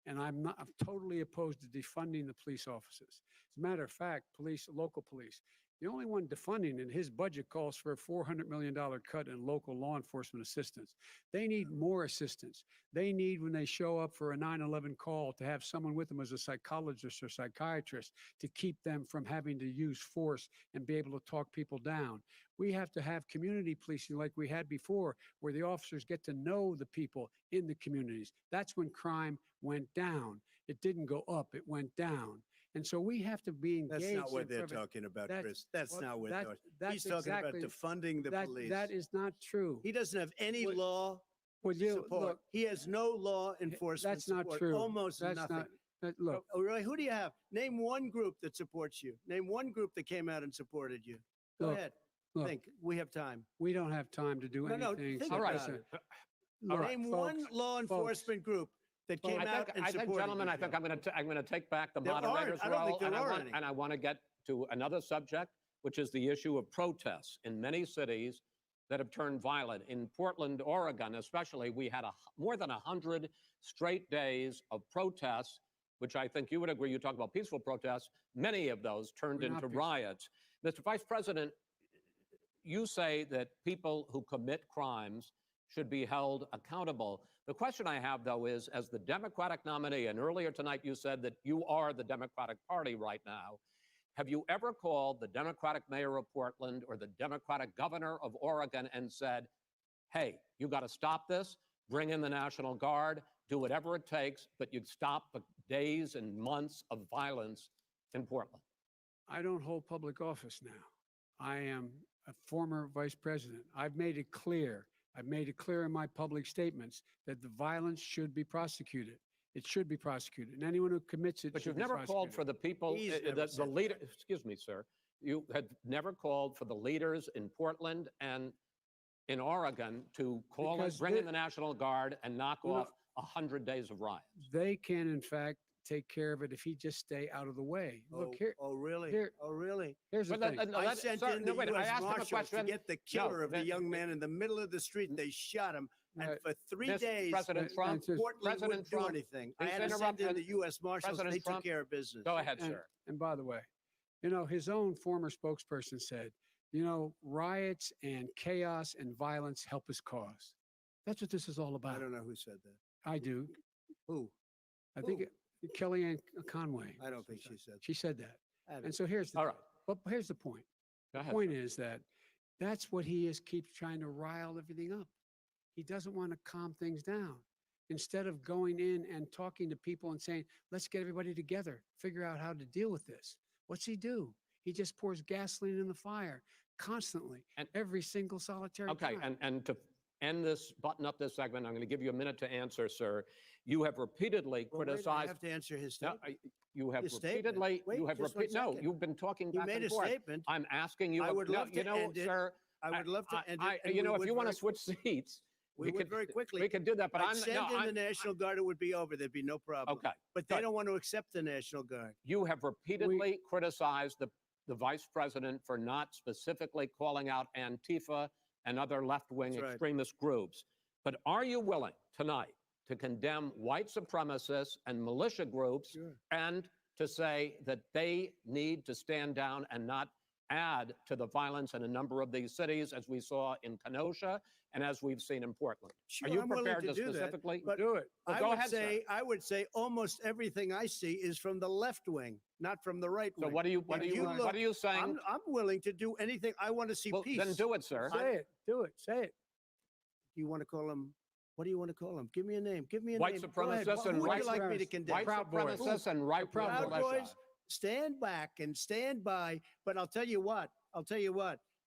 And I'm totally opposed to defunding the police officers. As a matter of fact, local police, the only one defunding in his budget calls for a $400 million cut in local law enforcement assistance. They need more assistance. They need, when they show up for a 9/11 call, to have someone with them as a psychologist or psychiatrist to keep them from having to use force and be able to talk people down. We have to have community policing like we had before, where the officers get to know the people in the communities. That's when crime went down. It didn't go up, it went down. And so we have to be engaged. That's not what they're talking about, Chris. That's not what they're talking. He's talking about defunding the police. That is not true. He doesn't have any law support. Look, he has no law enforcement that's not support. true. Almost nothing. Look. Oh, really? Who do you have? Name one group that supports you. Name one group that came out and supported you. Go ahead. Look, think. We have time. We don't have time to do anything. No, think all right. about it. folks, Name one law enforcement group that came out and supported you. Gentlemen, I think I'm going to take back the moderator's I don't think role, there are any. and I want to get to another subject, which is the issue of protests in many cities that have turned violent. In Portland, Oregon, especially, we had more than 100 straight days of protests, which I think you would agree. You talk about peaceful protests. Many of those turned into riots. Mr. Vice President, you say that people who commit crimes should be held accountable. The question I have, though, is as the Democratic nominee, and earlier tonight you said that you are the Democratic Party right now, have you ever called the Democratic mayor of Portland or the Democratic governor of Oregon and said, hey, you got to stop this, bring in the National Guard, do whatever it takes, but you'd stop the days and months of violence in Portland? I don't hold public office now. I am a former vice president. I've made it clear in my public statements that the violence should be prosecuted. It should be prosecuted, and anyone who commits it. But you've never called for the people, the leader. Excuse me, sir. You had never called for the leaders in Portland and in Oregon to bring in the National Guard and knock off 100 days of riots. They can, in fact, take care of it if he just stay out of the way. Look here. Oh, really? Really? Here's the thing. I sent in the U.S. Marshals to get the killer of the young man in the middle of the street, and they shot him. And for 3 days, President Trump, Portland wouldn't do anything. I had to send in the U.S. Marshals. They took care of business. Go ahead, sir. And by the way, his own former spokesperson said, riots and chaos and violence help his cause. That's what this is all about. I don't know who said that. I do. Who? I think Kellyanne Conway. I don't think she said that. She said that. And so here's the point. Go ahead. The point is that That's what he is, keeps trying to rile everything up. He doesn't want to calm things down. Instead of going in and talking to people and saying, let's get everybody together, figure out how to deal with this. What's he do? He just pours gasoline in the fire constantly, And- every single solitary Okay, time. and to end this, button up this segment, I'm going to give you a minute to answer, sir. You have repeatedly Well, wait, I criticized. have to answer his No, statement. you have His statement. repeatedly, Wait, you have just one second. you've been talking He back made and a forth. statement. I'm asking you. I would no, love you to know, end it. sir. I would love to end it. and You we know, if would you want to very- switch seats, we would very quickly. We could do that, but I'd I'm send no, in the I'm, National Guard, it would be over. There'd be no problem. okay. But they good. don't want to accept the National Guard. You have repeatedly criticized the vice president for not specifically calling out Antifa and other left-wing That's right. extremist groups. But are you willing tonight to condemn white supremacists and militia groups Sure. and to say that they need to stand down and not add to the violence in a number of these cities, as we saw in Kenosha and as we've seen in Portland? Sure, Are you I'm willing prepared to do that, specifically but Do it. Well, I go would ahead, sir. say I would say almost everything I see is from the left wing, not from the right So wing. what are you If what look, are you saying? I'm willing to do anything. I want to see Well, peace. then do it, sir. Say it. Do it. Say it. You want to call him? What do you want to call him? Give me a name. Give me a White name. Go ahead. supremacists and Who would white you like me to supremacists. condemn? White Proud Boys. supremacists and right Proud wing Proud militia. Boys, stand back and stand by. But I'll tell you what.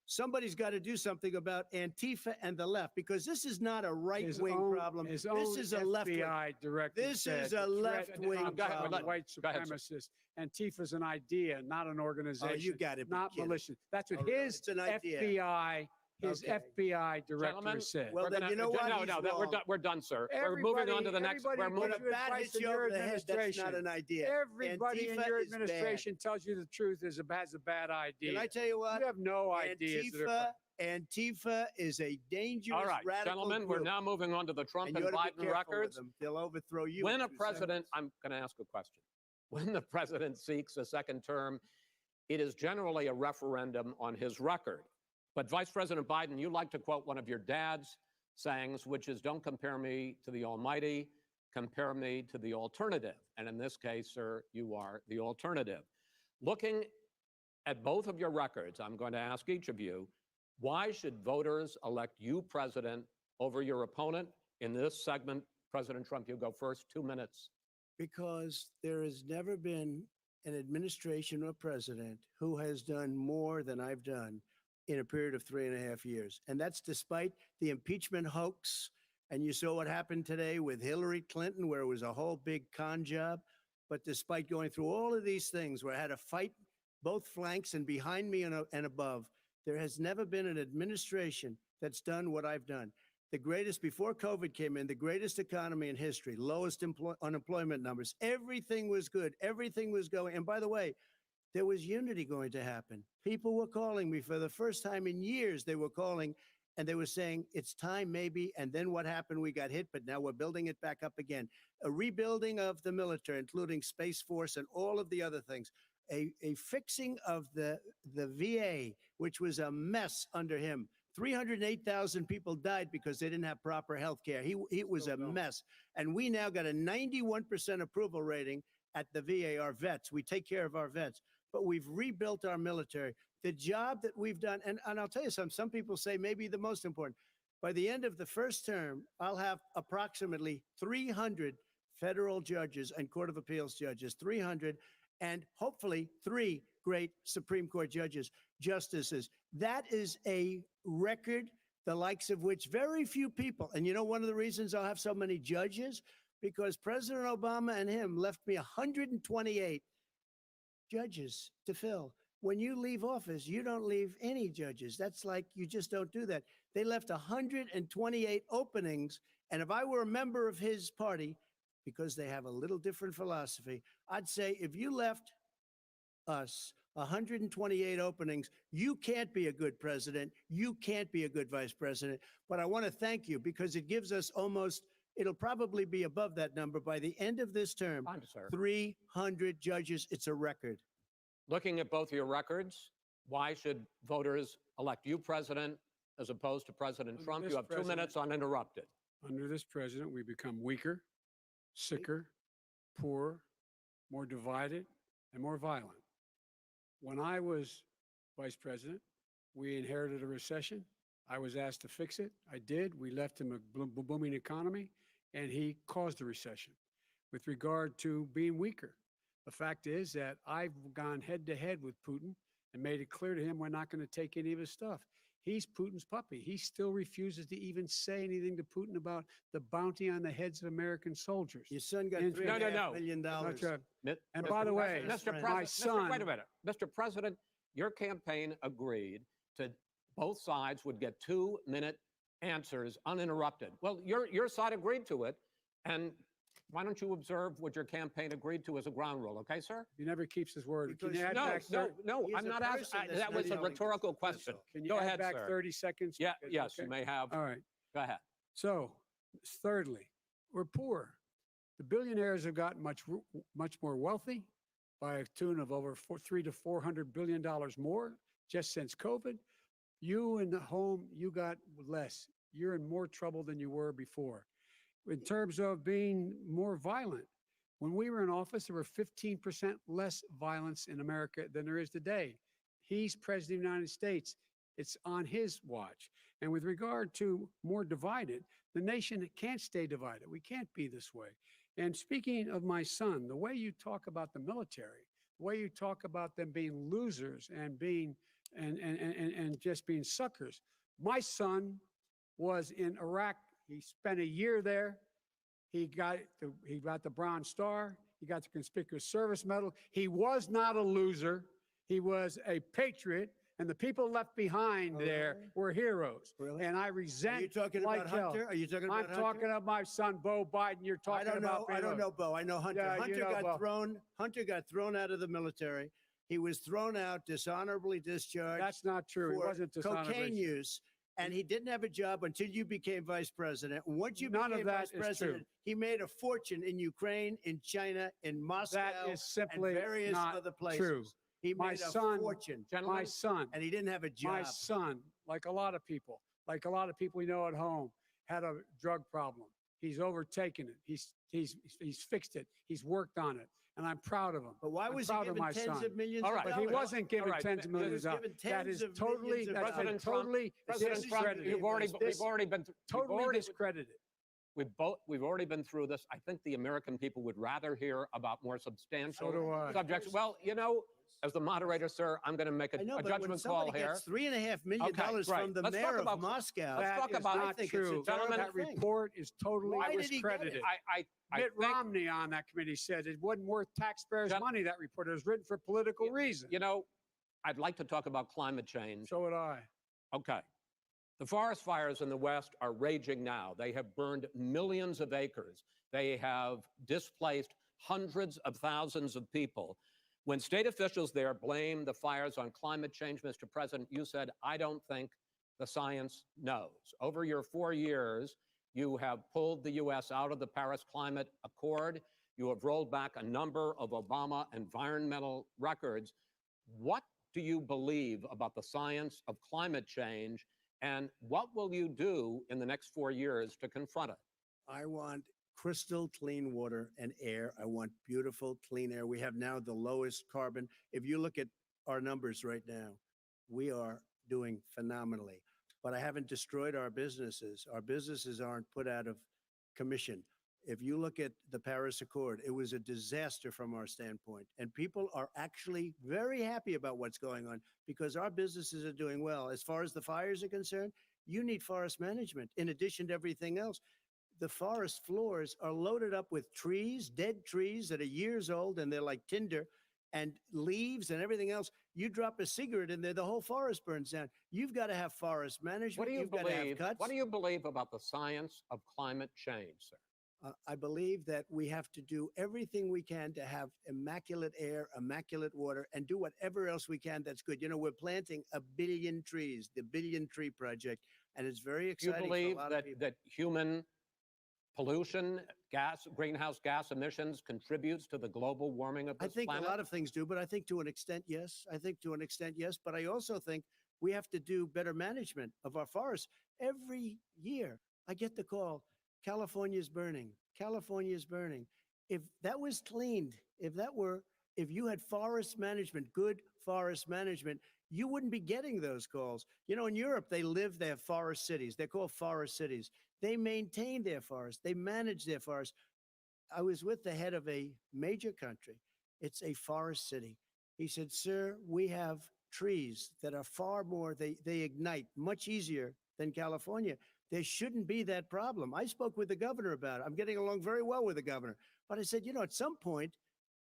Somebody's got to do something about Antifa and the left, because this is not a His right-wing own- problem. his This own is a left-wing. FBI director This said is a the threat left-wing comes Go ahead, from let- white go ahead, sir. supremacists. Antifa's an idea, not an organization. Oh, you got to be not kidding. militia. That's what Oh, really? his It's an idea. FBI, Okay. FBI director Gentlemen, said. Well, We're then gonna- you know what? No, He's no, that we're wrong. done. We're done, sir. We're moving on to the next. everybody We're gives When moving. a you bat advice hits in you your over the head, that's administration. not an idea. Everybody in Antifa your is bad. administration tells you the truth has a bad idea. Can I tell you what? You have no ideas. that are- Antifa is a dangerous All right, radical gentlemen, group. we're now moving on to the Trump and and you ought to be Biden careful records. with them. They'll overthrow you. When in a 2 president, seconds. I'm going to ask a question. When the president seeks a second term, it is generally a referendum on his record. But Vice President Biden, you like to quote one of your dad's sayings, which is, don't compare me to the almighty, compare me to the alternative. And in this case, sir, you are the alternative. Looking at both of your records, I'm going to ask each of you, why should voters elect you president over your opponent? In this segment, President Trump, you go first, 2 minutes. Because there has never been an administration or president who has done more than I've done in a period of 3.5 years. And that's despite the impeachment hoax. And you saw what happened today with Hillary Clinton, where it was a whole big con job. But despite going through all of these things where I had to fight both flanks and behind me and above, there has never been an administration that's done what I've done. The greatest, before COVID came in, the greatest economy in history, lowest unemployment numbers. Everything was good. Everything was going. And by the way, there was unity going to happen. People were calling me for the first time in years. They were calling and they were saying, it's time maybe. And then what happened? We got hit, but now we're building it back up again. A rebuilding of the military, including Space Force and all of the other things. A fixing of the VA, which was a mess under him. 308,000 people died because they didn't have proper health care. It was a mess. And we now got a 91% approval rating at the VA, our vets. We take care of our vets. But we've rebuilt our military. The job that we've done, and I'll tell you something, some people say maybe the most important. By the end of the first term, I'll have approximately 300 federal judges and Court of Appeals judges, 300, and hopefully 3 great Supreme Court justices. That is a record, the likes of which very few people, and you know one of the reasons I'll have so many judges? Because President Obama and him left me 128 judges to fill. When you leave office, you don't leave any judges. That's like, you just don't do that. They left 128 openings, and if I were a member of his party, because they have a little different philosophy, I'd say if you left us 128 openings, you can't be a good president. You can't be a good vice president. But I want to thank you because it gives us almost, it'll probably be above that number by the end of this term. Fine, sir. 300 judges. It's a record. Looking at both your records, why should voters elect you president as opposed to President Under Trump? this You have 2 president- minutes uninterrupted. Under this president, we become weaker, sicker, poorer, more divided, and more violent. When I was vice president, We inherited a recession. I was asked to fix it. I did. We left him a booming economy, and he caused the recession. With regard to being weaker, the fact is that I've gone head to head with Putin and made it clear to him we're not going to take any of his stuff. He's Putin's puppy. He still refuses to even say anything to Putin about the bounty on the heads of American soldiers. Your son got And- $3.5 million. That's right. And Mr. by the way, President, my son- wait a minute. Mr. President, your campaign agreed to both sides would get 2-minute answers uninterrupted. Well, your side agreed to it, and why don't you observe what your campaign agreed to as a ground rule, okay, sir? He never keeps his word. Can Because- you add No, back no, He's I'm a not person asking. that's That not was a telling rhetorical the question. truth. Can you Go add ahead, back sir. 30 seconds? Yeah, Because- yes, okay. you may have. All right. Go ahead. So, thirdly, we're poor. The billionaires have gotten much more wealthy by a tune of over $300 to $400 billion more just since COVID. You in the home, you got less. You're in more trouble than you were before. In terms of being more violent, when we were in office, there were 15% less violence in America than there is today. He's president of the United States. It's on his watch. And with regard to more divided, the nation can't stay divided. We can't be this way. And speaking of my son, the way you talk about the military, the way you talk about them being losers and being and just being suckers. My son was in Iraq. He spent a year there. He got the Bronze Star. He got the Conspicuous Service Medal. He was not a loser. He was a patriot. And the people left behind there really? were heroes. Really? And I Are resent you talking like about hell. Hunter? Are you talking about I'm Hunter? talking about my son, Bo Biden. You're I talking don't know. about I don't Beto. know, Bo. I know Hunter. Yeah, you Hunter know got Bo. thrown. Hunter got thrown out of the military. He was thrown out, dishonorably discharged. That's not true. It for wasn't dishonorably. cocaine use, and he didn't have a job until you became vice president. And once you None of became that vice is president, true. he made a fortune in Ukraine, in China, in Moscow, That is simply and various not other places. true. He My made a son- fortune, Gentlemen, My son, and he didn't have a job. my son, like a lot of people we know at home, had a drug problem. He's overtaken it. He's fixed it. He's worked on it, and I'm proud of him. But why I'm was he proud of given my tens son. of millions All of right. But dollars? he wasn't given All right, tens of he millions was of dollars. given That tens is of totally, millions of that dollars. is totally President Trump, discredited. you've already Totally discredited. we've already been through this. I think the American people would rather hear about more substantial So do I. subjects. Well, as the moderator, sir, I'm going to make I know, a but when judgment call somebody here. gets $3.5 million Okay, from right. the Let's talk mayor about- of Moscow, let's That talk is about- I not think it's a true. Gentlemen, That terrible thing. report is totally Why did he get it? discredited. I Mitt think, Romney on that committee said it wasn't worth taxpayers' Gen- money, that report. It was written for political reasons. I'd like to talk about climate change. So would I. Okay. The forest fires in the West are raging now. They have burned millions of acres. They have displaced hundreds of thousands of people. When state officials there blame the fires on climate change, Mr. President, you said, I don't think the science knows. Over your 4 years, you have pulled the U.S. out of the Paris Climate Accord. You have rolled back a number of Obama environmental records. What do you believe about the science of climate change, and what will you do in the next 4 years to confront it? I want crystal clean water and air. I want beautiful, clean air. We have now the lowest carbon. If you look at our numbers right now, we are doing phenomenally. But I haven't destroyed our businesses. Our businesses aren't put out of commission. If you look at the Paris Accord, it was a disaster from our standpoint. And people are actually very happy about what's going on because our businesses are doing well. As far as the fires are concerned, you need forest management in addition to everything else. The forest floors are loaded up with trees, dead trees that are years old, and they're like tinder, and leaves and everything else. You drop a cigarette in there, the whole forest burns down. You've got to have forest management. What do you You've got to have believe? cuts. What do you believe about the science of climate change, sir? I believe that we have to do everything we can to have immaculate air, immaculate water, and do whatever else we can that's good. We're planting 1 billion trees, the Billion Tree Project, and it's very Do you exciting believe for a lot that, of people. that human pollution, greenhouse gas emissions contributes to the global warming of I this think planet? a lot of things do, but I think to an extent, yes. I think to an extent, yes. But I also think we have to do better management of our forests. Every year, I get the call, California's burning. California's burning. If that was cleaned, if you had forest management, good forest management, you wouldn't be getting those calls. You know, in Europe, they have forest cities. They're called forest cities. They maintain their forests. They manage their forests. I was with the head of a major country. It's a forest city. He said, sir, we have trees that are far more, they ignite much easier than California. There shouldn't be that problem. I spoke with the governor about it. I'm getting along very well with the governor. But I said, you know, at some point,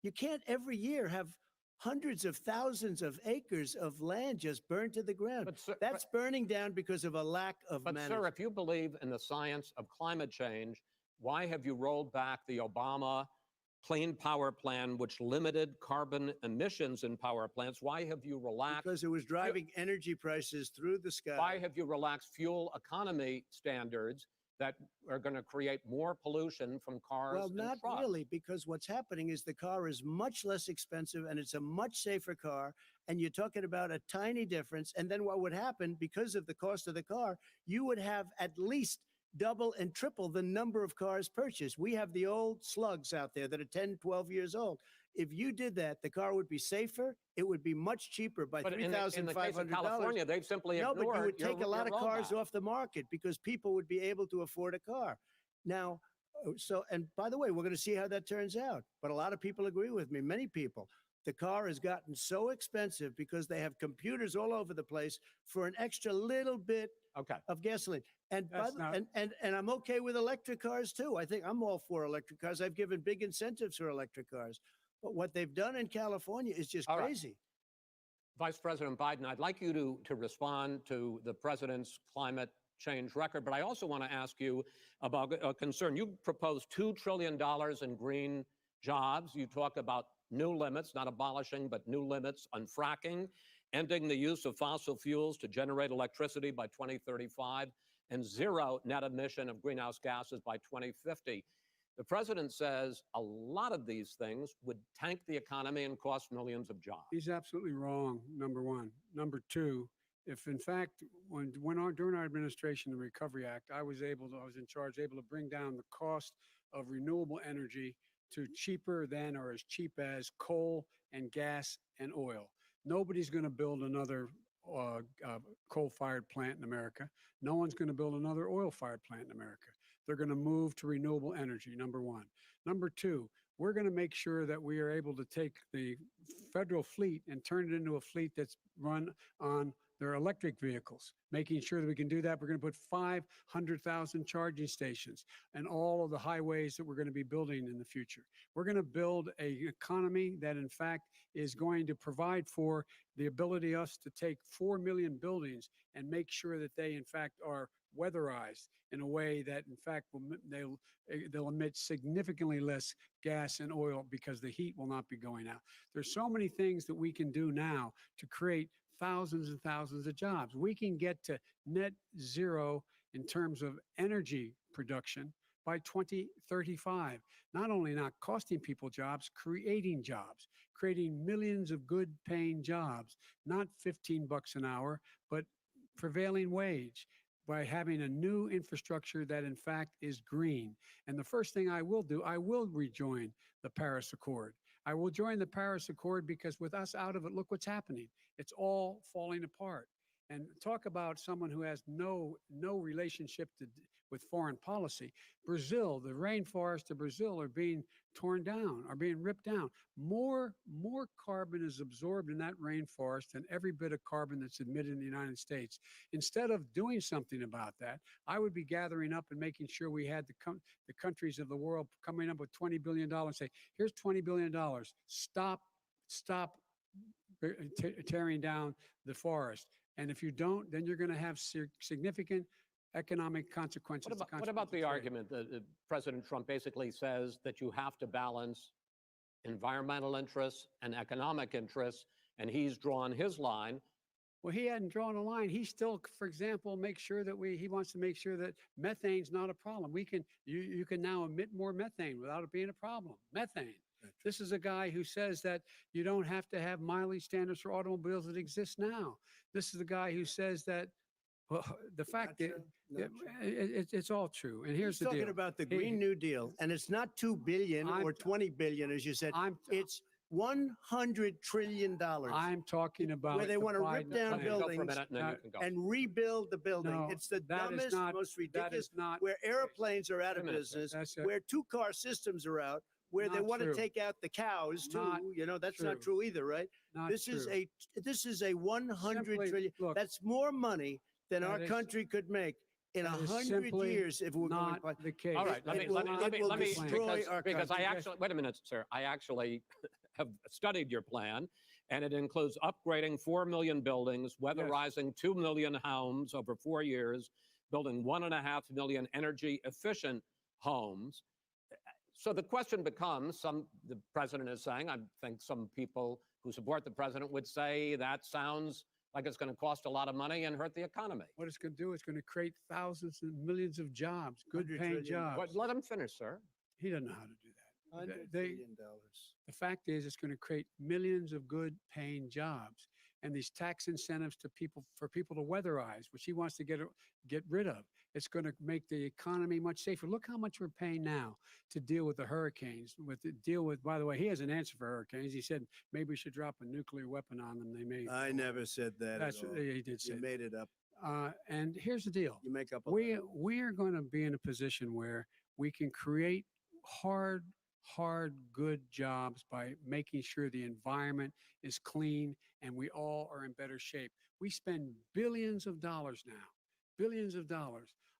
you can't every year have hundreds of thousands of acres of land just burned to the ground. But, sir, That's burning down because of a lack of but management. sir, if you believe in the science of climate change, why have you rolled back the Obama Clean Power Plan, which limited carbon emissions in power plants? Why have you relaxed? Because it was driving energy prices through the sky. Why have you relaxed fuel economy standards that are going to create more pollution from cars Well, and not trucks? really, because what's happening is the car is much less expensive and it's a much safer car. And you're talking about a tiny difference. And then what would happen, because of the cost of the car, you would have at least double and triple the number of cars purchased. We have the old slugs out there that are 10, 12 years old. If you did that, the car would be safer. It would be much cheaper by But in the case of $3,500. California, they've simply No, ignored but you would take your a lot of cars rollback. off the market because people would be able to afford a car. Now, and by the way, we're going to see how that turns out. But a lot of people agree with me, many people. The car has gotten so expensive because they have computers all over the place for an extra little bit of gasoline. And and I'm okay with electric cars too. I think I'm all for electric cars. I've given big incentives for electric cars. But what they've done in California is just crazy. Vice President Biden, I'd like you to respond to the president's climate change record, but I also want to ask you about a concern. You proposed $2 trillion in green jobs. You talk about new limits, not abolishing, but new limits on fracking, ending the use of fossil fuels to generate electricity by 2035, and zero net emission of greenhouse gases by 2050. The president says a lot of these things would tank the economy and cost millions of jobs. He's absolutely wrong, number one. Number two, if in fact, during our administration, the Recovery Act, I was in charge, able to bring down the cost of renewable energy to cheaper than or as cheap as coal and gas and oil. Nobody's going to build another coal-fired plant in America. No one's going to build another oil-fired plant in America. They're going to move to renewable energy, number one. Number two, we're going to make sure that we are able to take the federal fleet and turn it into a fleet that's run on their electric vehicles. Making sure that we can do that, we're going to put 500,000 charging stations and all of the highways that we're going to be building in the future. We're going to build an economy that, in fact, is going to provide for the ability us to take 4 million buildings and make sure that they, in fact, are weatherized in a way that, in fact, they'll emit significantly less gas and oil because the heat will not be going out. There's so many things that we can do now to create thousands and thousands of jobs. We can get to net zero in terms of energy production by 2035. Not only not costing people jobs, creating millions of good paying jobs, not $15 an hour, but prevailing wage, by having a new infrastructure that in fact is green. And the first thing I will do, I will rejoin the Paris Accord. I will join the Paris Accord because with us out of it, look what's happening. It's all falling apart. And talk about someone who has no relationship with foreign policy. Brazil, the rainforests of Brazil are being torn down, are being ripped down. More carbon is absorbed in that rainforest than every bit of carbon that's emitted in the United States. Instead of doing something about that, I would be gathering up and making sure we had the countries of the world coming up with $20 billion and say, here's $20 billion. Stop tearing down the forest. And if you don't, then you're going to have significant economic consequences. What about the argument that President Trump basically says that you have to balance environmental interests and economic interests, and he's drawn his line? Well, he hadn't drawn a line. He still, for example, he wants to make sure that methane's not a problem. You can now emit more methane without it being a problem. Methane. This is a guy who says that you don't have to have mileage standards for automobiles that exist now. This is a guy who says that, well, the fact that it's all true. And here's the deal. He's talking about the Green New Deal, and it's not $2 billion or $20 billion, as you said. It's $100 trillion. I'm talking about Where they the want to rip Biden down Let me plan. go for a buildings minute and then you Not- can go. and rebuild the building. No, It's the that is dumbest, not- most That ridiculous, is not where airplanes are out of Wait a minute, sir. business, That's a- where two-car systems are out, where they Not want to true. take out the cows too. Not That's not true. true either, right? not This is true. this is a 100 Simply, trillion. look, That's more money than that our is- country could make in that is 100 simply years if we're going not by. the case. All right, let It me, will- let me, it let me, will let me, destroy because, our because I country. actually, wait a minute, sir. I actually have studied your plan, and it includes upgrading 4 million buildings, weatherizing 2 million homes over 4 years, building 1.5 million energy efficient homes. So the question becomes, the president is saying, I think some people who support the president would say that sounds like it's going to cost a lot of money and hurt the economy. What it's going to do is going to create thousands and millions of jobs, good 100 paying trillion. jobs. But let him finish, sir. He doesn't know how to do that. $100 They- trillion. The fact is, it's going to create millions of good paying jobs. And these tax incentives to people for people to weatherize, which he wants to get rid of. It's going to make the economy much safer. Look how much we're paying now to deal with the hurricanes. By the way, he has an answer for hurricanes. He said maybe we should drop a nuclear weapon on them. They may. I never said that That's at all. he did say. You made it up. And here's the deal. You make up a We are going to be in a position where we can create hard, good jobs by making sure the environment is clean and we all are in better shape. We spend billions of dollars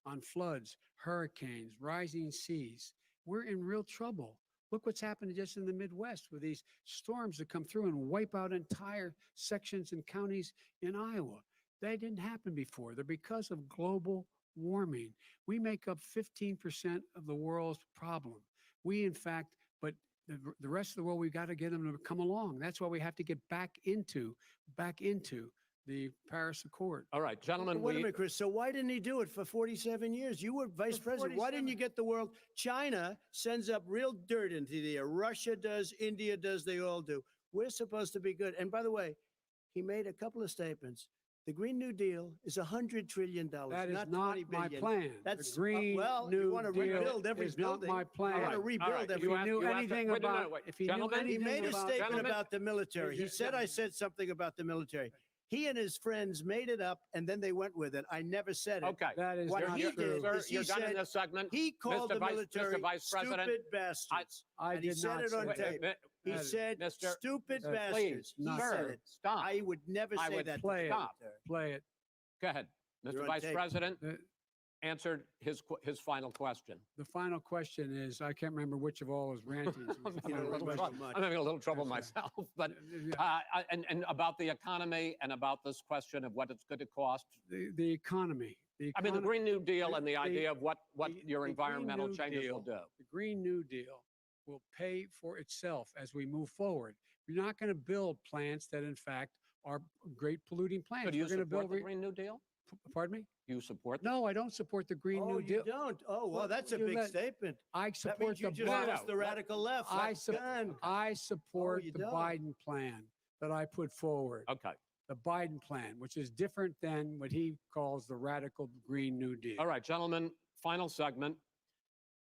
on floods, hurricanes, rising seas. We're in real trouble. Look what's happened just in the Midwest with these storms that come through and wipe out entire sections and counties in Iowa. That didn't happen before. They're because of global warming. We make up 15% of the world's problem. We, in fact, but the rest of the world, we've got to get them to come along. That's why we have to get back into the Paris Accord. All right, gentlemen, Wait a minute, Chris. So why didn't he do it for 47 years? You were vice president. Why didn't you get the world? China sends up real dirt into the air. Russia does. India does. They all do. We're supposed to be good. And by the way, he made a couple of statements. The Green New Deal is $100 trillion. That is not not 20 my billion. plan. That's the Green well, New you want to Deal rebuild every is building. not my plan. You want to All rebuild right, every If he asked- knew asked- anything wait a minute, about, wait. if he knew Gentlemen, He anything made a about, statement Gentlemen, about the military. He is- said I said something about the military. He and his friends made it up, and then they went with it. I never said it. okay. that is What not he true. did Sir, is he you're done in said this segment. he called Mr. the Vice- military Mr. Vice President, stupid bastards. I and he did said not it on say that. tape. Wait, He That is- said Mr. stupid Please, bastards. He not said Sir, it. stop. I would never I say would that. to play the it. Stop. military. Play it. Go ahead. Mr. You're on Vice tape. President The, answered his final question. the final question is, I can't remember which of all his rantings. I'm You having know, a little much trouble. too much. I'm having a little trouble That's right. myself, but and about the economy and about this question of what it's going to cost. the economy. I mean, the Green New Deal and the the- idea of what the- your the Green environmental New changes will Deal- do. The Green New Deal will pay for itself as we move forward. We're not going to build plants that, in fact, are great polluting plants. So do you We're going to support build. the Green New Deal? Pardon me? You support? No, I don't support the Green Oh, New you Deal. don't? Oh, well, Well, that's a you big let- statement. I That support means you the just Biden. lost the radical left. I, Let's sup- go. I support you the don't. Biden plan that I put forward. Okay. The Biden plan, which is different than what he calls the radical Green New Deal. All right, gentlemen, final segment,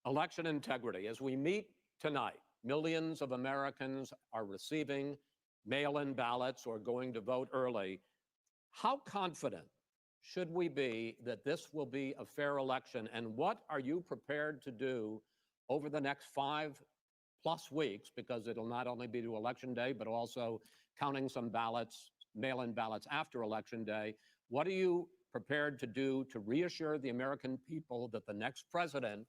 election integrity. As we meet tonight, millions of Americans are receiving mail-in ballots or going to vote early. How confident should we be that this will be a fair election? And what are you prepared to do over the next 5+ weeks? Because it'll not only be to Election Day, but also counting some ballots, mail-in ballots after Election Day. What are you prepared to do to reassure the American people that the next president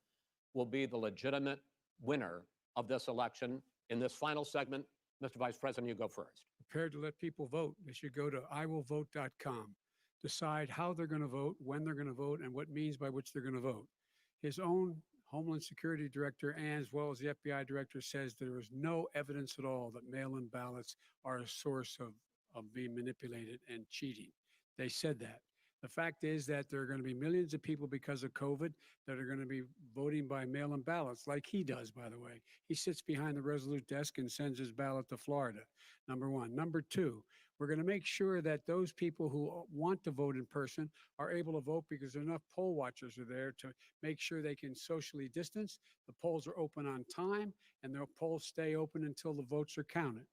will be the legitimate winner of this election? In this final segment, Mr. Vice President, you go first. Prepared to let people vote. They should go to iwillvote.com, decide how they're going to vote, when they're going to vote, and what means by which they're going to vote. His own Homeland Security Director, and as well as the FBI Director, says there is no evidence at all that mail-in ballots are a source of being manipulated and cheating. They said that. The fact is that there are going to be millions of people because of COVID that are going to be voting by mail-in ballots, like he does, by the way. He sits behind the Resolute desk and sends his ballot to Florida, number one. Number two, we're going to make sure that those people who want to vote in person are able to vote because enough poll watchers are there to make sure they can socially distance. The polls are open on time, and the polls stay open until the votes are counted.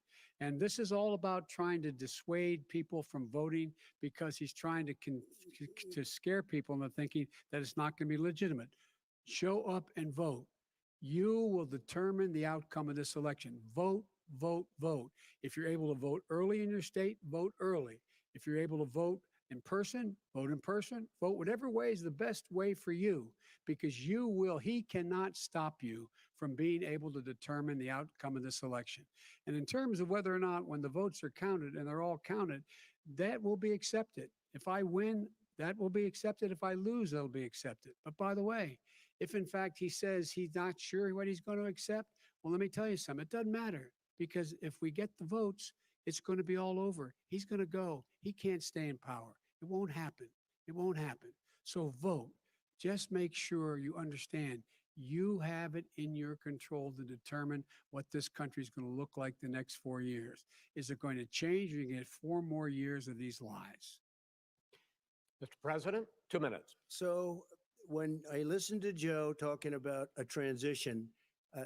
And this is all about trying to dissuade people from voting because he's trying to scare people into thinking that it's not going to be legitimate. Show up and vote. You will determine the outcome of this election. Vote, vote, vote. If you're able to vote early in your state, vote early. If you're able to vote in person, vote in person. Vote whatever way is the best way for you, because he cannot stop you from being able to determine the outcome of this election. And in terms of whether or not, when the votes are counted, and they're all counted, that will be accepted. If I win, that will be accepted. If I lose, that'll be accepted. But by the way, if in fact he says he's not sure what he's going to accept, well, let me tell you something. It doesn't matter, because if we get the votes, it's going to be all over. He's going to go. He can't stay in power. It won't happen. It won't happen. So vote. Just make sure you understand you have it in your control to determine what this country is going to look like the next 4 years. Is it going to change, or you get 4 more years of these lies? Mr. President, 2 minutes. So when I listened to Joe talking about a transition,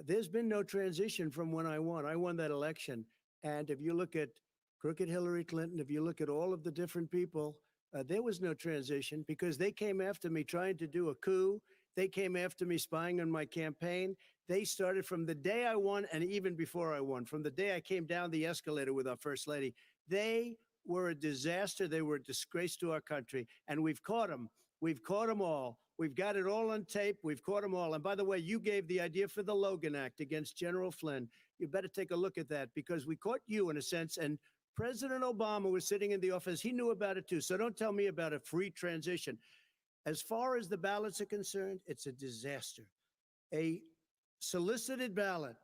there's been no transition from when I won. I won that election. And if you look at crooked Hillary Clinton, if you look at all of the different people, there was no transition, because they came after me trying to do a coup. They came after me spying on my campaign. They started from the day I won, and even before I won, from the day I came down the escalator with our First Lady. They were a disaster. They were a disgrace to our country. And we've caught them. We've caught them all. We've got it all on tape. We've caught them all. And by the way, you gave the idea for the Logan Act against General Flynn. You better take a look at that, because we caught you in a sense. And President Obama was sitting in the office. He knew about it too. So don't tell me about a free transition. As far as the ballots are concerned, it's a disaster. A solicited ballot,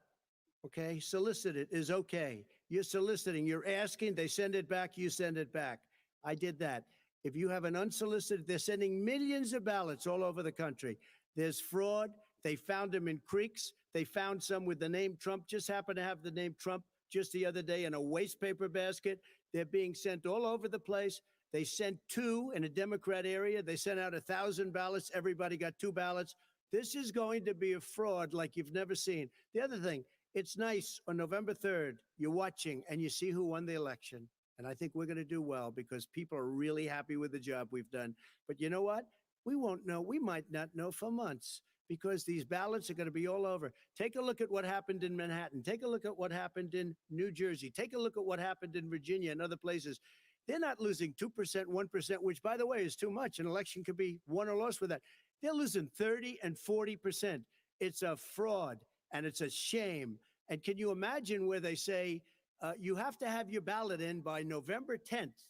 okay, solicited is okay. You're soliciting, you're asking, they send it back, you send it back. I did that. If you have an unsolicited, they're sending millions of ballots all over the country. There's fraud. They found them in creeks. They found some with the name Trump, just happened to have the name Trump just the other day in a waste paper basket. They're being sent all over the place. They sent 2 in a Democrat area. They sent out 1,000 ballots. Everybody got 2 ballots. This is going to be a fraud like you've never seen. The other thing, it's nice on November 3rd, you're watching and you see who won the election. And I think we're going to do well, because people are really happy with the job we've done. But you know what? We won't know. We might not know for months, because these ballots are going to be all over. Take a look at what happened in Manhattan. Take a look at what happened in New Jersey. Take a look at what happened in Virginia and other places. They're not losing 2%, 1%, which, by the way, is too much. An election could be won or lost with that. They're losing 30 and 40%. It's a fraud, and it's a shame. And can you imagine where they say you have to have your ballot in by November 10th?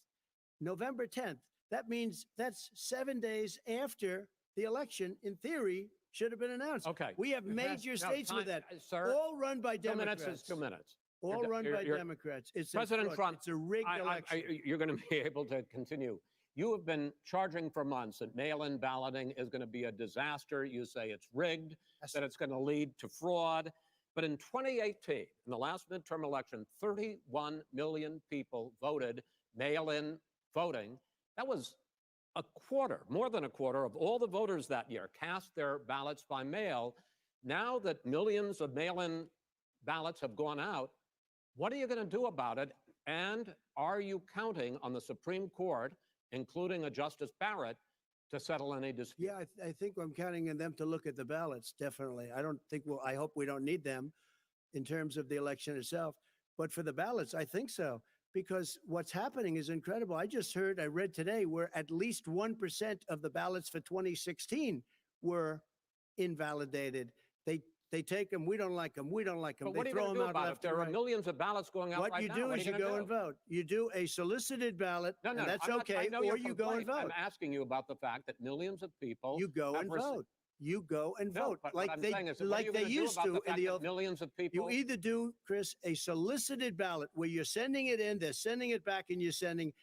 November 10th. That means that's 7 days after the election, in theory, should have been announced. Okay. We have major states with that, Sir, all run by 2 Democrats. minutes is 2 minutes. All run by Democrats. It's President Trump, it's a rigged election. you're going to be able to continue. You have been charging for months that mail-in balloting is going to be a disaster. You say it's rigged, that it's going to lead to fraud. But in 2018, in the last midterm election, 31 million people voted mail-in voting. That was a quarter, more than a quarter of all the voters that year cast their ballots by mail. Now that millions of mail-in ballots have gone out, what are you going to do about it? And are you counting on the Supreme Court, including a Justice Barrett, to settle any dispute? Yeah, I think I'm counting on them to look at the ballots, definitely. I hope we don't need them in terms of the election itself. But for the ballots, I think so, because what's happening is incredible. I read today, where at least 1% of the ballots for 2016 were invalidated. They take them. We don't like them. We don't like them. But what they are you throw going to them do out about it? left There and are right. millions of ballots going out What right you now. do What is are you gonna go do? and vote. You do a solicited ballot, No, and that's I okay, know or your you go and complaint. vote. I'm asking you about the fact that millions of people You go have and received- vote. You go and No, vote, but like what I'm they saying is, what are you like they gonna do used about to the in fact the that old. millions of people. You either do, Chris, a solicited ballot where you're sending it in, they're sending it back, and you're sending.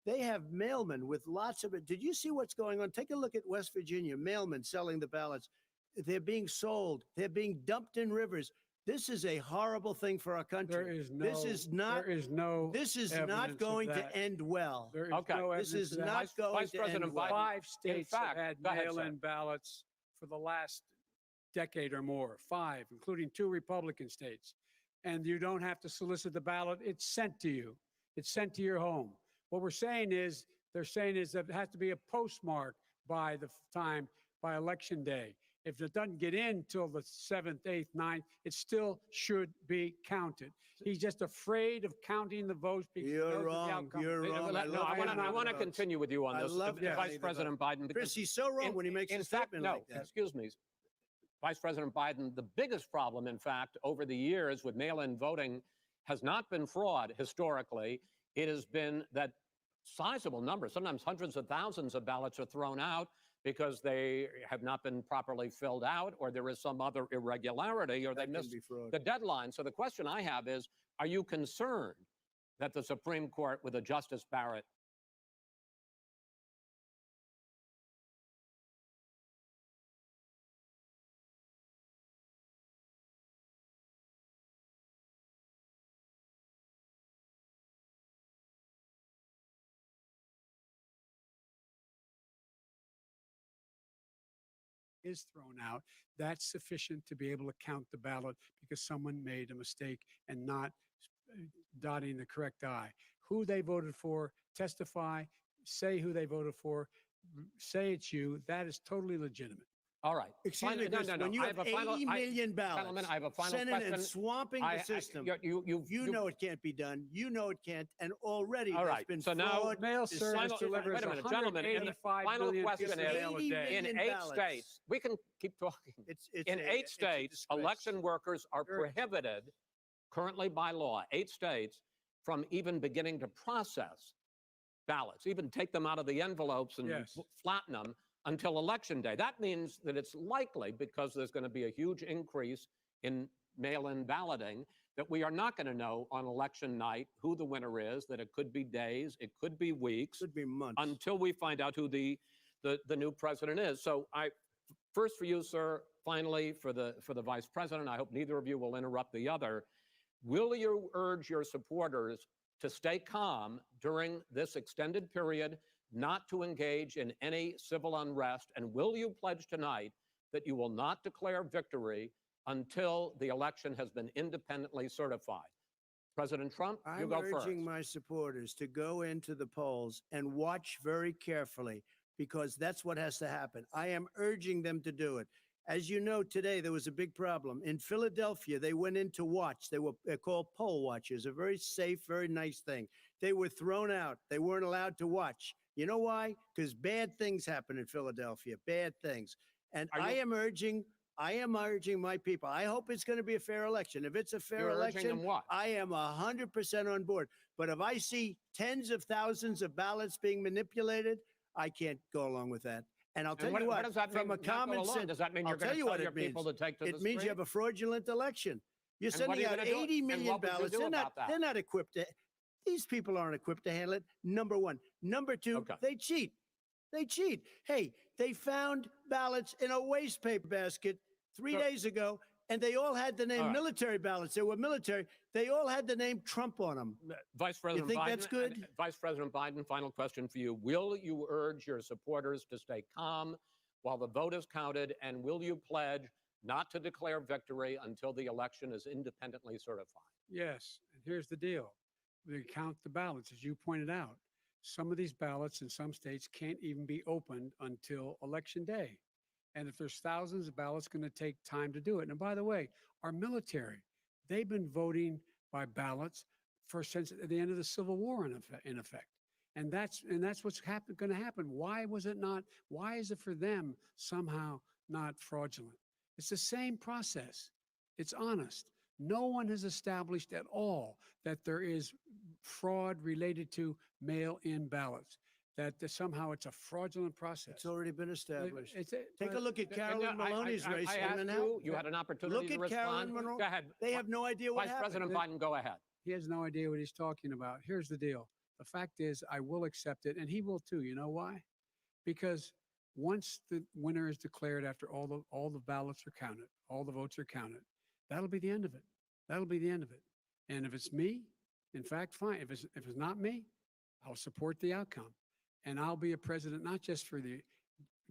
They have mailmen with lots of it. Did you see what's going on? Take a look at West Virginia, mailmen selling the ballots. They're being sold. They're being dumped in rivers. This is a horrible thing for our country. There is no. This is not. There is no. This is evidence not of going to that. end well. There is Okay. no This evidence is of that. not going Vice to President end well. Biden- 5 states fact, have had go ahead, sir. mail-in ballots for the last decade or more. 5, including 2 Republican states. and you don't have to solicit the ballot. It's sent to you. It's sent to your home. What they're saying is that it has to be a postmark by the time, by election day. If it doesn't get in till the 7th, 8th, 9th, it still should be counted. He's just afraid of counting the votes because he knows You're what the wrong. outcome You're is. wrong. No, I want to continue with you on I this, love counting Vice the President Biden. because Chris, he's so wrong when he makes a in fact, statement no, like that. excuse me, Vice President Biden, the biggest problem, in fact, over the years with mail-in voting has not been fraud historically. It has been that sizable numbers, sometimes hundreds of thousands of ballots are thrown out because they have not been properly filled out, or there is some other irregularity, or they That can missed be fraud. the deadline. So the question I have is, are you concerned that the Supreme Court with a Justice Barrett is thrown out, that's sufficient to be able to count the ballot because someone made a mistake and not dotting the correct I. Who they voted for, testify, say who they voted for, say it's you, that is totally legitimate. All right. Excuse me, No, Chris, no, no. when you I have a final- 80 million ballots, Gentlemen, I have a final sending question. and swamping the system, you know it can't be done. You know it can't, and already All there's right, been so now- fraud. Mail deception, service Wait delivers a minute, gentlemen, in the 185 final million question pieces of is, mail a day. in million 8 ballots. states, we can keep talking. In a- 8 it's a states, disgrace. election workers are Very true. prohibited currently by law, 8 states, from even beginning to process ballots, even take them out of the envelopes and Yes. flatten them until election day. That means that it's likely, because there's going to be a huge increase in mail-in balloting, that we are not going to know on election night who the winner is, that it could be days, it could be weeks, Could be months. until we find out who the new president is. So first for you, sir, finally for the vice president, I hope neither of you will interrupt the other. Will you urge your supporters to stay calm during this extended period, not to engage in any civil unrest? And will you pledge tonight that you will not declare victory until the election has been independently certified? President Trump, you I'm go first. urging my supporters to go into the polls and watch very carefully, because that's what has to happen. I am urging them to do it. As you know, today there was a big problem. In Philadelphia, they went in to watch. They're called poll watchers, a very safe, very nice thing. They were thrown out. They weren't allowed to watch. You know why? Because bad things happen in Philadelphia, bad things. And I am urging my people. I hope it's going to be a fair election. If it's a fair You're urging election, them what? I am 100% on board. But if I see tens of thousands of ballots being manipulated, I can't go along with that. And I'll tell And you what, does that from mean, a not go common along? sense, Does that mean I'll you're tell going to you tell what your it means. people to take to the It means you street? have a fraudulent election. You're And what are sending you out gonna do? 80 And million what would you ballots. do about that? They're not equipped to. These people aren't equipped to handle it. Number one. Number two, Okay. they cheat. They cheat. Hey, they found ballots in a waste paper basket 3 days ago, and they all had the name All right. military ballots. They were military. They all had the name Trump on them. Vice President think Biden, that's good? Vice President Biden, final question for you. Will you urge your supporters to stay calm while the vote is counted? And will you pledge not to declare victory until the election is independently certified? Yes, and here's the deal. We count the ballots, as you pointed out. Some of these ballots in some states can't even be opened until election day. And if there's thousands of ballots, it's going to take time to do it. And by the way, our military, they've been voting by ballots since the end of the Civil War in effect. And that's what's going to happen. Why is it for them somehow not fraudulent? It's the same process. It's honest. No one has established at all that there is fraud related to mail-in ballots, that somehow it's a fraudulent process. It's already been established. Take a but- look at Carolyn Maloney's race. I and asked then you had an opportunity to Look at Carolyn respond. Monroe. Go ahead. They have no idea what Vice happened. President Biden, go ahead. He has no idea what he's talking about. Here's the deal. The fact is, I will accept it, and he will too. You know why? Because once the winner is declared, after all the ballots are counted, all the votes are counted, that'll be the end of it. That'll be the end of it. And if it's me, in fact, fine. If it's not me, I'll support the outcome, and I'll be a president not just for the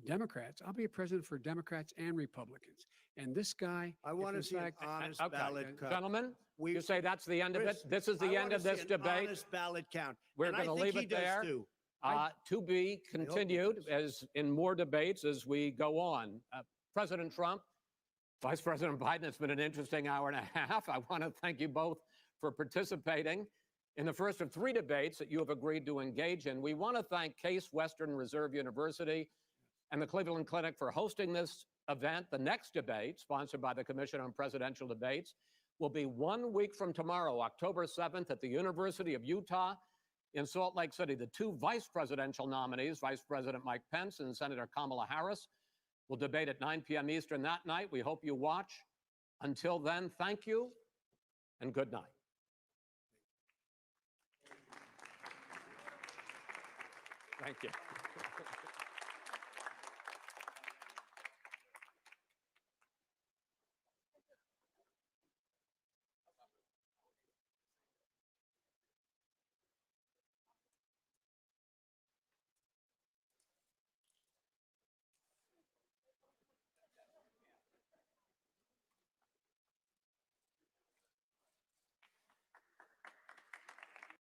Democrats. I'll be a president for Democrats and Republicans. And this guy, I if want to in see an fact- honest Okay, ballot count. gentlemen, We- you say that's the end of it? Chris, This is I the end wanna of this see an debate? honest ballot count. We're And I gonna think leave he it does there. too. To be he continued does. as in more debates as we go on. President Trump, Vice President Biden, it's been an interesting hour and a half. I want to thank you both for participating in the first of 3 debates that you have agreed to engage in. We want to thank Case Western Reserve University and the Cleveland Clinic for hosting this event. The next debate, sponsored by the Commission on Presidential Debates, will be 1 week from tomorrow, October 7th, at the University of Utah in Salt Lake City. The 2 vice presidential nominees, Vice President Mike Pence and Senator Kamala Harris, will debate at 9 p.m. Eastern that night. We hope you watch. Until then, thank you and good night. Thank you.